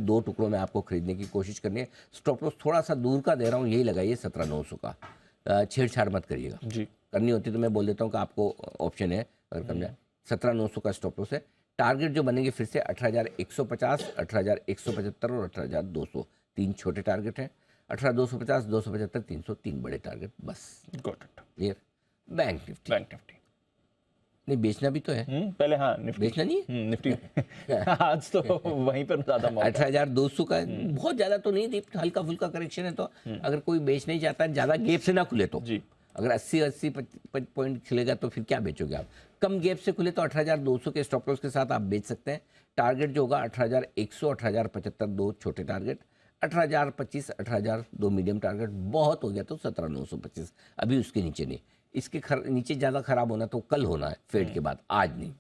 दो टुकड़ों में आपको खरीदने की कोशिश करनी है। स्टॉप लॉस थोड़ा सा दूर का दे रहा हूँ, यही लगाइए 17,900 का। छेड़छाड़ मत करिएगा जी। करनी होती तो मैं बोल देता हूँ कि आपको ऑप्शन है, अगर कम जाए 17,900 का स्टॉप लॉस है। टारगेट जो बनेंगे फिर से 18,150 18,175 और 18,200 तीन छोटे टारगेट हैं। 18,250 275 300 तीन बड़े टारगेट, बस। Got it. Clear. Bank Nifty नहीं बेचना भी तो है पहले। हाँ निफ्टी बेचना नहीं है निफ्टी आज तो वहीं पर ज्यादा 18,200 का बहुत ज्यादा तो नहीं, हल्का फुल्का करेक्शन है। तो अगर कोई बेचना ही चाहता है, ज्यादा गैप से ना खुले तो जी। अगर 80 पॉइंट खिलेगा तो फिर क्या बेचोगे आप? कम गैप से खुले तो 18,200 के स्टॉप लॉस के साथ आप बेच सकते हैं। टारगेट जो होगा 18,100 18,075 दो छोटे टारगेट, 18,025 18,000 दो मीडियम टारगेट। बहुत हो गया तो 17,925, अभी उसके नीचे नहीं। इसके नीचे ज़्यादा खराब होना तो कल होना है फेड के बाद, आज नहीं।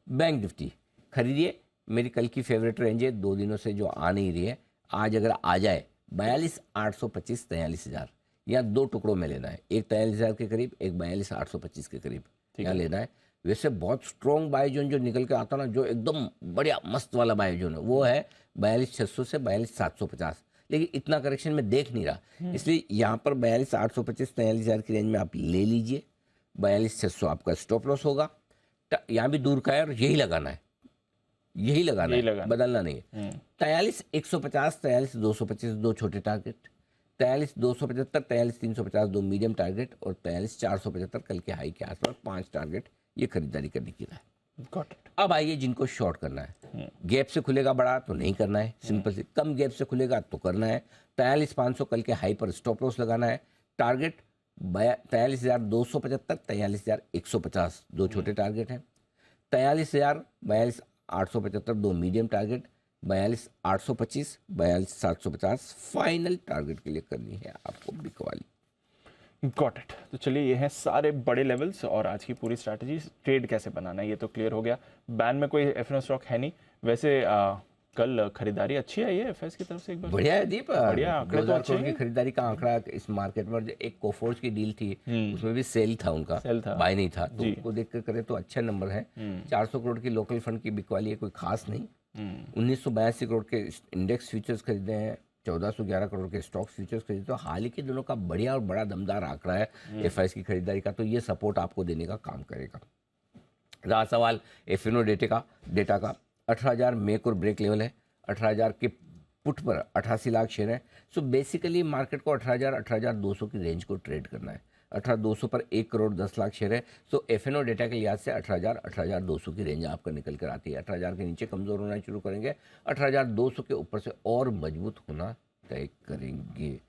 बैंक निफ्टी खरीदिए, मेरी कल की फेवरेट रेंज है, 2 दिनों से जो आ नहीं रही है। आज अगर आ जाए 42,825 43,000, या दो टुकड़ों में लेना है, एक 43,000 के करीब, एक 42,825 के करीब यहाँ लेना है। वैसे बहुत स्ट्रॉन्ग बाय जोन जो निकल के आता ना, जो एकदम बढ़िया मस्त वाला बाय जोन है, वो है 42,600 से 42,750। लेकिन इतना करेक्शन में देख नहीं रहा, इसलिए यहाँ पर 42,825 43,000 की रेंज में आप ले लीजिए। 42,600 आपका स्टॉप लॉस होगा। यहाँ भी दूर का है और यही लगाना है, यही लगाना है, बदलना नहीं है। 43,150 43,225 दो छोटे टारगेट, 43,275 43,350 दो मीडियम टारगेट, और 43,475 कल के हाई के आसपास 5 टारगेट। ये खरीदारी करने की है। अब आइए जिनको शॉर्ट करना है, गैप से खुलेगा बड़ा तो नहीं करना है, सिंपल से। कम गैप से खुलेगा तो करना है। 43,500 कल के हाई पर स्टॉप लॉस लगाना है। टारगेट 43,275 43,150 दो छोटे टारगेट हैं। 43,000 42,875 दो मीडियम टारगेट, 42,825 42,750 फाइनल टारगेट के लिए करनी है आपको बिक वाली। Got it. तो चलिए, ये हैं सारे बड़े लेवल्स और आज की पूरी स्ट्रैटेजी। ट्रेड कैसे बनाना है ये तो क्लियर हो गया। बैन में कोई एफएनओ स्टॉक है नहीं। वैसे कल खरीदारी अच्छी आई है एफएस की तरफ से, एक बार बढ़िया है दीप। बढ़िया आंकड़े तो अच्छे हैं। खरीदारी का आंकड़ा इस मार्केट में, एक कोफोर्ज की डील थी उसमें भी सेल था उनका, बाय नहीं था, तो उसको देख कर करे तो अच्छे नंबर है। 400 करोड़ की लोकल फंड की बिकवाली है, कोई खास नहीं। 1982 करोड़ के इंडेक्स फ्यूचर्स खरीदे हैं, 1411 करोड़ के स्टॉक फ्यूचर्स खरीदे। तो हाल ही के दिनों का बढ़िया और बड़ा दमदार आंकड़ा है एफआईएस की खरीदारी का, तो ये सपोर्ट आपको देने का काम करेगा। रहा सवाल एफएनओ डेटा का 18,000 मेक और ब्रेक लेवल है। 18,000 के पुट पर 88 लाख शेयर है। सो बेसिकली मार्केट को 18,000 18,200 की रेंज को ट्रेड करना है। 18,200 पर 1 करोड़ 10 लाख शेयर है। सो एफएनओ डेटा के लिहाज से 18,000 18,200 की रेंज आपका निकल कर आती है। 18,000 के नीचे कमजोर होना शुरू करेंगे, 18,200 के ऊपर से और मजबूत होना तय करेंगे।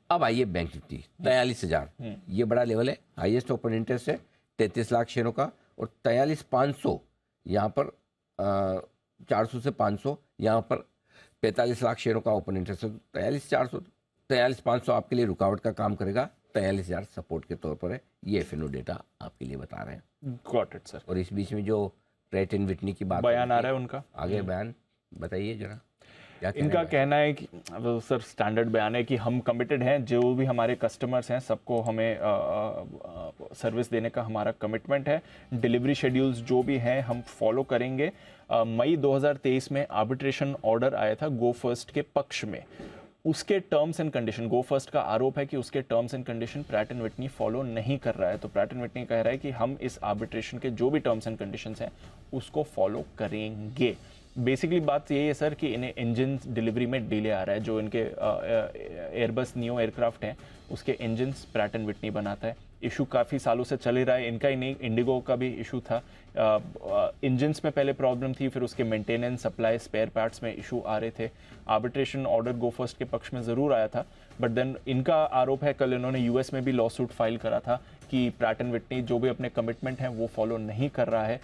अब आइए बैंक निफ्टी 43,000, ये बड़ा लेवल है, हाईएस्ट ओपन इंटरेस्ट है 33 लाख शेयरों का, और 43,500 यहाँ पर 400 से 500 यहाँ पर 45 लाख शेयरों का ओपन इंटरेस्ट है। 43,400 43,500 आपके लिए रुकावट का काम करेगा, 43,000 सपोर्ट के तौर पर है। ये एफएनओ डेटा आपके लिए बता रहे हैं। Got it sir. और इस बीच में जो प्रेट एंड विटनी की बात बयान आ रहा है उनका, आगे बयान बताइए जरा। इनका कहना है कि सर स्टैंडर्ड बयान है कि हम कमिटेड हैं, जो भी हमारे कस्टमर्स हैं सबको हमें सर्विस देने का हमारा कमिटमेंट है। डिलीवरी शेड्यूल्स जो भी हैं हम फॉलो करेंगे। मई 2023 में आर्बिट्रेशन ऑर्डर आया था गो फर्स्ट के पक्ष में। उसके terms and condition, go first का आरोप है कि उसके terms and condition Pratt and Whitney follow नहीं कर रहा है। तो प्रैट एंड विटनी कह रहा है कि हम इस आर्बिट्रेशन के जो भी टर्म्स एंड कंडीशंस हैं उसको फॉलो करेंगे। बेसिकली बात यही है सर कि इन्हें इंजन डिलीवरी में डिले आ रहा है। जो इनके एयरबस नियो एयरक्राफ्ट हैं उसके इंजन्स प्रैट एंड विटनी बनाता है। इशू काफ़ी सालों से चल ही रहा है, इनका ही नहीं इंडिगो का भी इशू था। इंजन्स में पहले प्रॉब्लम थी, फिर उसके मेंटेनेंस, सप्लाई, स्पेयर पार्ट्स में इशू आ रहे थे। आर्बिट्रेशन ऑर्डर गो फर्स्ट के पक्ष में ज़रूर आया था, बट देन इनका आरोप है, कल इन्होंने यूएस में भी लॉ सूट फाइल करा था कि प्रैट एंड विटनी जो भी अपने कमिटमेंट हैं वो फॉलो नहीं कर रहा है।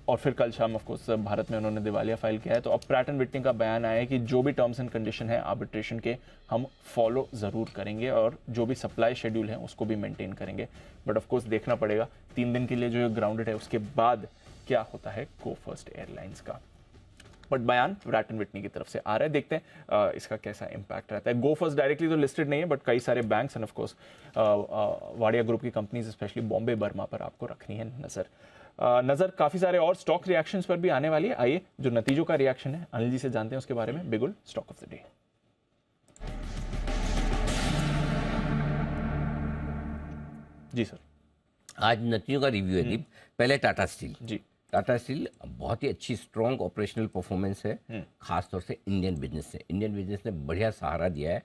और फिर कल शाम ऑफ कोर्स भारत में उन्होंने दिवालिया फाइल किया है। तो अब प्रैट एंड विटनी का बयान आया है कि जो भी टर्म्स एंड कंडीशन है आर्बिट्रेशन के हम फॉलो ज़रूर करेंगे और जो भी सप्लाई शेड्यूल है उसको भी मेंटेन करेंगे। बट ऑफ कोर्स देखना पड़ेगा 3 दिन के लिए जो ग्राउंडेड है उसके बाद क्या होता है गो फर्स्ट एयरलाइंस का। बट बयान प्रैट एंड विटनी की तरफ से आ रहा है, देखते हैं इसका कैसा इंपैक्ट रहता है। गो फर्स्ट डायरेक्टली तो लिस्टेड नहीं है, बट कई सारे banks end of course Wadia group की कंपनीज स्पेशली बॉम्बे बर्मा पर आपको रखनी है नजर। काफी सारे और स्टॉक रिएक्शंस पर भी आने वाली है। आइए जो नतीजों का रिएक्शन है अनिल जी से जानते हैं उसके बारे में। Bigul stock of the day. जी सर, आज नतीजों का रिव्यू है दीप। पहले टाटा स्टील। जी, टाटा स्टील बहुत ही अच्छी स्ट्रॉन्ग ऑपरेशनल परफॉर्मेंस है, खासतौर से इंडियन बिजनेस से। इंडियन बिजनेस ने बढ़िया सहारा दिया है।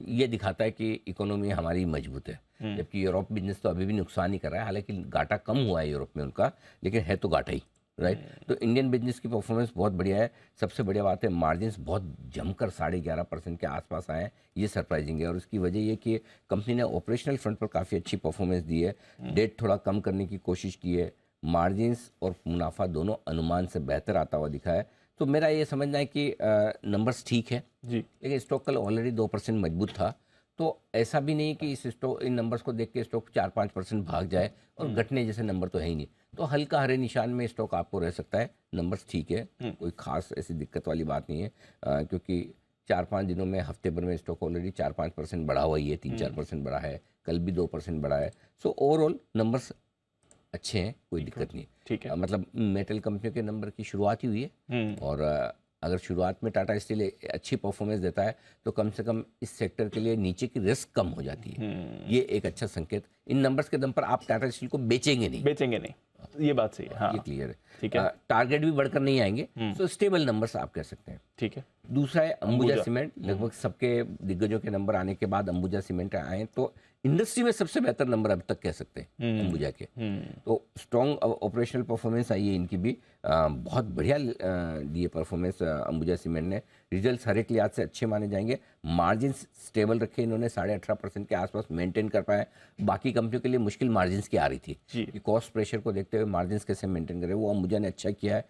ये दिखाता है कि इकोनॉमी हमारी मजबूत है, जबकि यूरोप बिजनेस तो अभी भी नुकसान ही कर रहा है। हालांकि घाटा कम हुआ है यूरोप में उनका, लेकिन है तो घाटा ही, राइट। तो इंडियन बिजनेस की परफॉर्मेंस बहुत बढ़िया है। सबसे बढ़िया बात है मार्जिन्स बहुत जमकर 11.5% के आसपास आए हैं, ये सरप्राइजिंग है। और उसकी वजह ये कि कंपनी ने ऑपरेशनल फ्रंट पर काफ़ी अच्छी परफॉर्मेंस दी है, डेट थोड़ा कम करने की कोशिश की है, मार्जिन्स और मुनाफा दोनों अनुमान से बेहतर आता हुआ दिखा है। तो मेरा ये समझना है कि नंबर्स ठीक है जी, लेकिन स्टॉक कल ऑलरेडी 2% मजबूत था। तो ऐसा भी नहीं कि इस स्टॉक, इन नंबर्स को देख के स्टॉक 4-5% भाग जाए, और घटने जैसे नंबर तो है ही नहीं। तो हल्का हरे निशान में स्टॉक आपको रह सकता है। नंबर्स ठीक है, कोई खास ऐसी दिक्कत वाली बात नहीं है, क्योंकि 4-5 दिनों में, हफ्ते भर में स्टॉक ऑलरेडी 4-5% बढ़ा हुआ ही है, 3-4% बढ़ा है, कल भी 2% बढ़ा है। सो ओवरऑल नंबर्स अच्छे हैं, कोई दिक्कत नहीं। ठीक है। मतलब मेटल कंपनियों के नंबर की शुरुआत ही हुई है, और अगर शुरुआत में टाटा स्टील अच्छी परफॉर्मेंस देता है तो कम से कम इस सेक्टर के लिए नीचे की रिस्क कम हो जाती है। ये एक अच्छा संकेत। इन नंबर्स के दम पर आप टाटा स्टील को बेचेंगे नहीं, ये बात सही है। हाँ, ये क्लियर है। ठीक है। टारगेट भी बढ़कर नहीं आएंगे, तो स्टेबल नंबर्स आप कह सकते हैं। ठीक है। दूसरा है अंबुजा सीमेंट। लगभग सबके दिग्गजों के नंबर आने के बाद अंबुजा सीमेंट आए, तो इंडस्ट्री में सबसे बेहतर नंबर अब तक कह सकते हैं अंबुजा के। तो स्ट्रॉन्ग ऑपरेशनल परफॉर्मेंस आई है इनकी भी, बहुत बढ़िया दी है परफॉर्मेंस अंबुजा सीमेंट ने। रिजल्ट्स हर एक लिहाज से अच्छे माने जाएंगे। मार्जिन स्टेबल रखे इन्होंने, 18.5% के आसपास मेंटेन कर पाए। बाकी कंपनियों के लिए मुश्किल मार्जिन की आ रही थी कि कॉस्ट प्रेशर को देखते हुए मार्जिन कैसे मेंटेन करें, वो अंबुजा ने अच्छा किया है।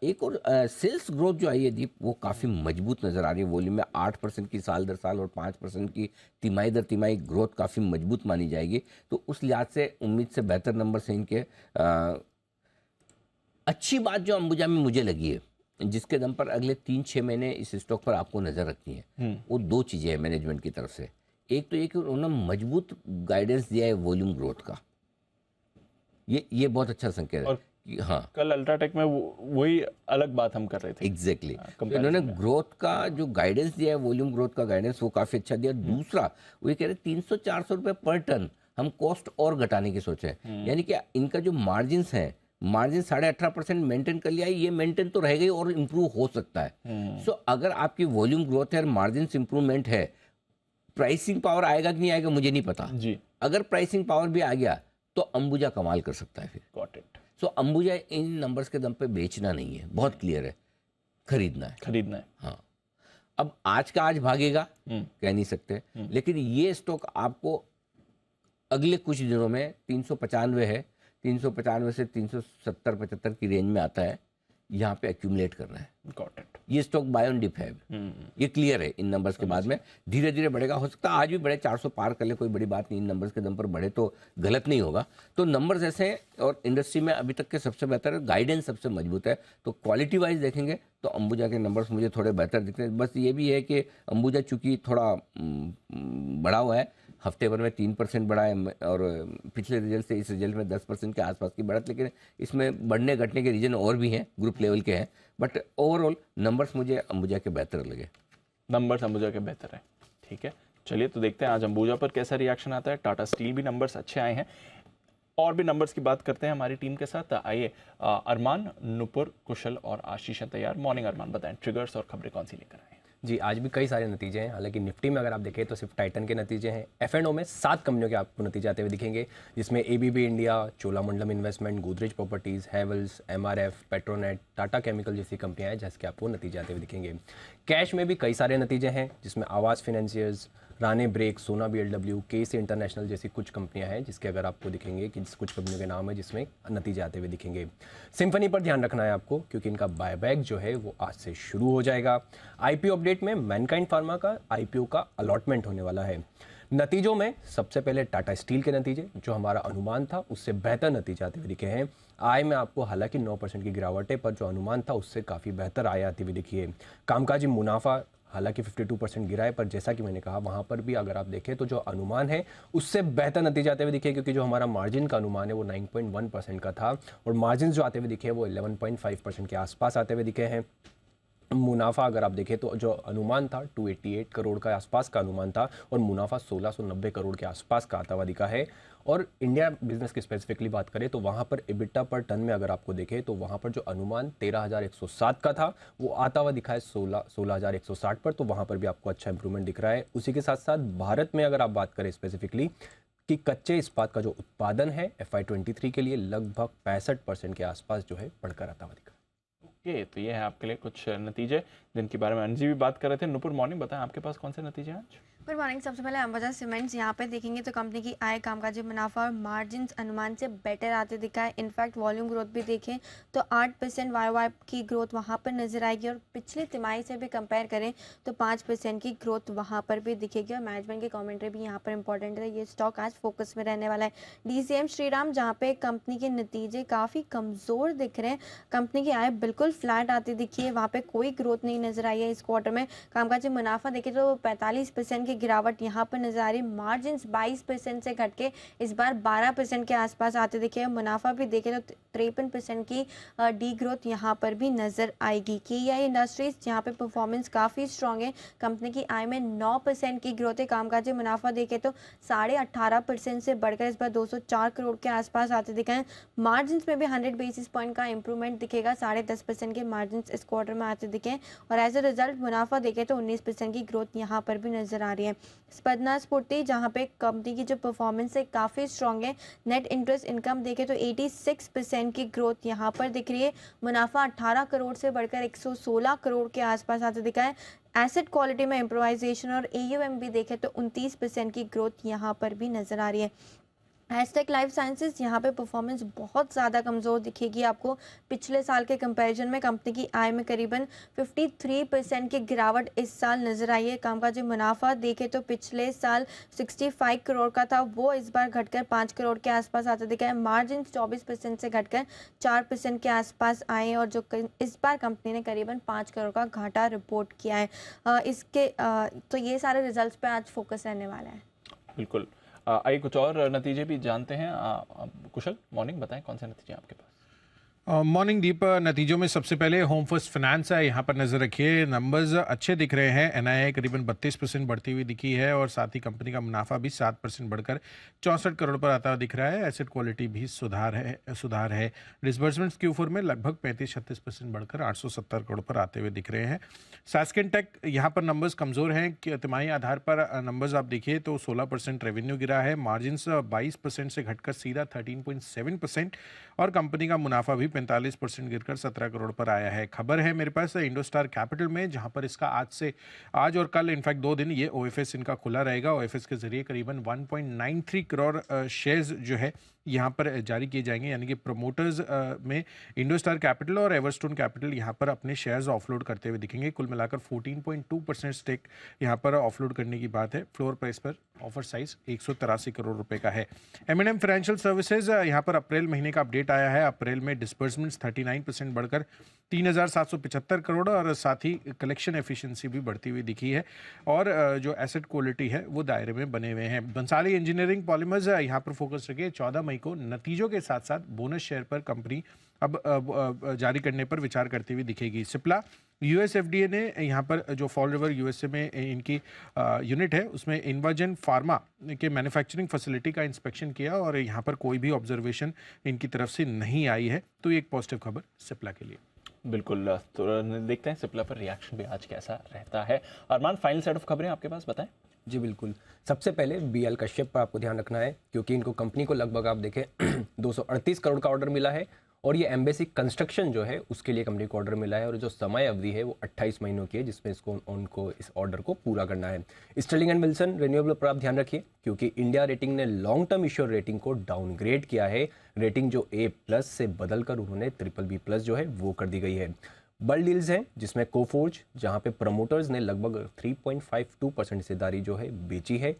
एक और सेल्स ग्रोथ जो आई है दीप, वो काफ़ी मजबूत नज़र आ रही है। वॉल्यूम में 8% की साल दर साल और 5% की तिमाही दर तिमाही ग्रोथ काफ़ी मजबूत मानी जाएगी। तो उस लिहाज से उम्मीद से बेहतर नंबर से इनके। अच्छी बात जो अंबुजा में मुझे लगी है, जिसके दम पर अगले 3-6 महीने इस स्टॉक पर आपको नज़र रखनी है, वो 2 चीज़ें हैं मैनेजमेंट की तरफ से। एक तो ये कि उन्होंने मजबूत गाइडेंस दिया है वॉल्यूम ग्रोथ का, ये बहुत अच्छा संकेत है। हाँ, कल अल्ट्राटेक में वही अलग बात हम कर रहे थे। एग्जैक्टली इन्होंने ग्रोथ का जो गाइडेंस दिया है, वॉल्यूम ग्रोथ का गाइडेंस, वो काफ़ी अच्छा दिया। दूसरा वो ये कह रहे 300-400 रुपये पर टन हम कॉस्ट और घटाने की सोचे हैं। यानी कि इनका जो मार्जिन्स हैं, मार्जिन 18.5% मेंटेन कर लिया है, ये मेंटेन तो रहेगा ही और इम्प्रूव हो सकता है। सो अगर आपकी वॉल्यूम ग्रोथ है और मार्जिन इंप्रूवमेंट है, प्राइसिंग पावर आएगा कि नहीं आएगा मुझे नहीं पता जी। अगर प्राइसिंग पावर भी आ गया तो अंबुजा कमाल कर सकता है फिर। Got it. So Ambuja in numbers के दम पे बेचना नहीं है, बहुत क्लियर है, खरीदना है। हाँ, अब आज का आज भागेगा कह नहीं सकते, लेकिन ये स्टॉक आपको अगले कुछ दिनों में 395 है, 395 से 370-75 की रेंज में आता है। यहाँ पे एक्यूमुलेट करना है। Got it. ये स्टॉक बाय ऑन डिप है, ये क्लियर है। इन नंबर्स के बाद में धीरे धीरे बढ़ेगा, हो सकता है आज भी बढ़े, 400 पार कर ले, कोई बड़ी बात नहीं। इन नंबर्स के दम पर बढ़े तो गलत नहीं होगा। तो नंबर्स ऐसे हैं और इंडस्ट्री में अभी तक के सबसे बेहतर है, गाइडेंस सबसे मजबूत है। तो क्वालिटी वाइज देखेंगे तो अंबुजा के नंबर्स मुझे थोड़े बेहतर दिखते हैं। बस ये भी है कि अंबुजा चूंकि थोड़ा बढ़ा हुआ है, हफ्ते भर में 3% बढ़ा है और पिछले रिजल्ट से इस रिजल्ट में 10% के आसपास की बढ़त, लेकिन इसमें बढ़ने घटने के रीजन और भी हैं, ग्रुप लेवल के हैं। बट ओवरऑल नंबर्स मुझे अंबुजा के बेहतर लगे। नंबर्स अंबुजा के बेहतर है, ठीक है। चलिए तो देखते हैं आज अंबुजा पर कैसा रिएक्शन आता है। टाटा स्टील भी नंबर्स अच्छे आए हैं, और भी नंबर्स की बात करते हैं हमारी टीम के साथ। आइए अरमान, नुपुर, कुशल और आशीष हैं तैयार। मॉर्निंग अरमान, बताएं ट्रिगर्स और खबरें कौन सी लेकर आए हैं? जी, आज भी कई सारे नतीजे हैं। हालांकि निफ्टी में अगर आप देखें तो सिर्फ टाइटन के नतीजे हैं। F&O में 7 कंपनियों के आपको नतीजे आते हुए दिखेंगे, जिसमें ABB India, Cholamandalam investment, Godrej properties, Havells, MRF, Petronet, Tata chemical जैसी कंपनियां हैं जिसके आपको नतीजे आते हुए दिखेंगे। कैश में भी कई सारे नतीजे हैं, जिसमें आवास फाइनेंसियर्स, राने ब्रेक, सोना BLW, केस इंटरनेशनल जैसी कुछ कंपनियां हैं जिसके अगर आपको दिखेंगे कि कुछ कंपनियों के नाम है जिसमें नतीजे आते हुए दिखेंगे। सिम्फनी पर ध्यान रखना है आपको, क्योंकि इनका बायबैक जो है वो आज से शुरू हो जाएगा। IPO अपडेट में मैनकाइंड फार्मा का IPO का अलॉटमेंट होने वाला है। नतीजों में सबसे पहले टाटा स्टील के नतीजे, जो हमारा अनुमान था उससे बेहतर नतीजे आते हुए दिखे हैं। आय में आपको हालांकि 9% की गिरावट है, पर जो अनुमान था उससे काफ़ी बेहतर आय आती हुई दिखी है। कामकाजी मुनाफा हालांकि 52% गिरा है, पर जैसा कि मैंने कहा वहाँ पर भी अगर आप देखें तो जो अनुमान है उससे बेहतर नतीजे आते हुए दिखे, क्योंकि जो हमारा मार्जिन का अनुमान है वो 9.1% का था और मार्जिन जो आते हुए दिखे वो 11.5% के आसपास आते हुए दिखे हैं। मुनाफा अगर आप देखें तो जो अनुमान था 288 करोड़ का आसपास का अनुमान था और मुनाफा 1690 करोड़ के आसपास का आता हुआ दिखा है। और इंडिया बिजनेस की स्पेसिफिकली बात करें तो वहाँ पर EBITDA पर टन में अगर आपको देखें तो वहाँ पर जो अनुमान 13,107 का था वो आता हुआ दिखा है 16,160 पर, तो वहाँ पर भी आपको अच्छा इंप्रूवमेंट दिख रहा है। उसी के साथ साथ भारत में अगर आप बात करें स्पेसिफिकली कि कच्चे इस्पात का जो उत्पादन है FY23 के लिए लगभग 65% के आसपास जो है बढ़कर आता हुआ दिखा। ओके, तो ये है आपके लिए कुछ नतीजे जिनके बारे में अंजी भी बात कर रहे थे। नुपुर, मॉर्निंग, बताएं आपके पास कौन से नतीजे हैं आज? Good morning. सबसे पहले अंबुजा सीमेंट्स यहाँ पे देखेंगे तो कंपनी की आय, कामकाजी मुनाफा और मार्जिन्स अनुमान से बेटर आते दिखा है। इनफैक्ट वॉल्यूम ग्रोथ भी देखें तो 8% YOY की ग्रोथ वहाँ पर नजर आएगी और पिछली तिमाही से भी कंपेयर करें तो 5% की ग्रोथ वहाँ पर भी दिखेगी। और मैनेजमेंट की कमेंट्री भी यहाँ पर इंपॉर्टेंट है। ये स्टॉक आज फोकस में रहने वाला है। DCM श्रीराम, जहाँ पे कंपनी के नतीजे काफ़ी कमज़ोर दिख रहे हैं। कंपनी की आय बिल्कुल फ्लैट आती दिखी है, वहाँ पर कोई ग्रोथ नहीं नजर आई है इस क्वार्टर में। कामकाजी मुनाफा देखें तो 45% की गिरावट यहाँ पर नजर आ रही। मार्जिन 22% से घट के इस बार 12% के आसपास आते दिखे। मुनाफा भी देखें तो 53% की डी ग्रोथ यहाँ पर भी नजर आएगी। KEI इंडस्ट्रीज, यहाँ पे परफॉर्मेंस काफ़ी स्ट्रॉन्ग है। कंपनी की आय में 9% की ग्रोथ है। कामकाजी मुनाफा देखें तो 18.5% से बढ़कर इस बार 204 करोड़ के आसपास आते दिखे हैं। मार्जिन में भी 100 बेसिस पॉइंट का इंप्रूवमेंट दिखेगा। 10.5% के मार्जिन इस क्वार्टर में आते दिखे और एज अ रिजल्ट मुनाफा देखें तो 19% की ग्रोथ यहाँ पर भी नजर आ रही है। स्पंदना स्फूर्ति, जहाँ पे कंपनी की जो परफॉर्मेंस है काफ़ी स्ट्रॉन्ग है। नेट इंटरेस्ट इनकम देखें तो 86% की ग्रोथ यहाँ पर दिख रही है। मुनाफा 18 करोड़ से बढ़कर 116 करोड़ के आसपास आते दिखा है। एसेट क्वालिटी में इम्प्रोवाइजेशन और AUM भी देखें तो 29% की ग्रोथ यहाँ पर भी नजर आ रही है। हैशटैग लाइफ साइंसेज, यहाँ पे परफॉर्मेंस बहुत ज़्यादा कमज़ोर दिखेगी आपको। पिछले साल के कंपैरिजन में कंपनी की आय में करीबन 53% की गिरावट इस साल नजर आई है। कामकाजी मुनाफा देखें तो पिछले साल 65 करोड़ का था, वो इस बार घटकर 5 करोड़ के आसपास आता दिखा है। मार्जिन 24% से घटकर 4% के आसपास आए और जो इस बार कंपनी ने करीबन 5 करोड़ का घाटा रिपोर्ट किया है। तो ये सारे रिजल्ट्स पे आज फोकस रहने वाला है। बिल्कुल। आइए कुछ और नतीजे भी जानते हैं। कुशल, मॉर्निंग, बताएं कौन से नतीजे हैं आपके पास? मॉर्निंग दीप, नतीजों में सबसे पहले होम फर्स्ट फाइनेंस है, यहाँ पर नजर रखिए। नंबर्स अच्छे दिख रहे हैं। NII करीबन 32% बढ़ती हुई दिखी है और साथ ही कंपनी का मुनाफा भी 7% बढ़कर 64 करोड़ पर आता हुआ दिख रहा है। एसेट क्वालिटी भी सुधार है। डिसबर्समेंट्स Q4 में लगभग 35-36% बढ़कर 870 करोड़ पर आते हुए दिख रहे हैं। सास्केन टेक, यहाँ पर नंबर्स कमज़ोर हैं कि तिमाही आधार पर नंबर्स आप देखिए तो 16% रेवेन्यू गिरा है। मार्जिन 22% से घटकर सीधा 13.7% और कंपनी का मुनाफा भी 45% गिरकर 17 करोड़ पर आया है। खबर है मेरे पास इंडोस्टार कैपिटल में, जहां पर इसका आज और कल इनफैक्ट 2 दिन ये OFS इनका खुला रहेगा। OFS के जरिए करीबन 1.93 करोड़ शेयर्स जो है यहाँ पर जारी किए जाएंगे, यानी कि प्रोमोटर्स में इंडोस्टार कैपिटल और एवरस्टोन कैपिटल यहाँ पर अपने शेयर्स ऑफलोड करते हुए दिखेंगे। कुल मिलाकर 14.2% स्टेक यहाँ पर ऑफलोड करने की बात है। फ्लोर प्राइस पर ऑफर साइज 183 करोड़ रुपए का है। M&M फाइनेंशियल सर्विसेज, यहाँ पर अप्रैल महीने का अपडेट आया है। अप्रैल में डिस्बर्समेंट्स 39% बढ़कर 3,775 करोड़ और साथ ही कलेक्शन एफिशिएंसी भी बढ़ती हुई दिखी है और जो एसेट क्वालिटी है वो दायरे में बने हुए हैं। बंसाली इंजीनियरिंग पॉलीमर्स यहाँ पर फोकस रखिए। 14 मई को नतीजों के साथ साथ बोनस शेयर पर कंपनी अब जारी करने पर विचार करती हुई दिखेगी। सिप्ला, यूएस FDA ने यहाँ पर जो फॉल रिवर USA में इनकी यूनिट है उसमें इन्वाजेन फार्मा के मैन्युफैक्चरिंग फैसिलिटी का इंस्पेक्शन किया और यहाँ पर कोई भी ऑब्जर्वेशन इनकी तरफ से नहीं आई है, तो ये एक पॉजिटिव खबर सिप्ला के लिए। बिल्कुल, तो देखते हैं सिप्ला पर रिएक्शन भी आज कैसा रहता है। अरमान, फाइनल सेट ऑफ खबरें आपके पास, बताएं। जी बिल्कुल, सबसे पहले BL कश्यप पर आपको ध्यान रखना है क्योंकि इनको कंपनी को लगभग आप देखें 238 करोड़ का ऑर्डर मिला है और ये एम्बेसी कंस्ट्रक्शन जो है उसके लिए कंपनी को ऑर्डर मिला है और जो समय अवधि है वो 28 महीनों की है जिसमें उनको इस ऑर्डर को पूरा करना है। स्टर्लिंग एंड विल्सन रिन्यूएबल पर आप ध्यान रखिए क्योंकि इंडिया रेटिंग ने लॉन्ग टर्म इश्योर रेटिंग को डाउनग्रेड किया है। रेटिंग जो A+ से बदलकर उन्होंने BBB+ जो है वो कर दी गई है। बल डील्स हैं जिसमें कोफोर्ज, जहां पे प्रमोटर्स ने लगभग 3.52% हिस्सेदारी जो है बेची है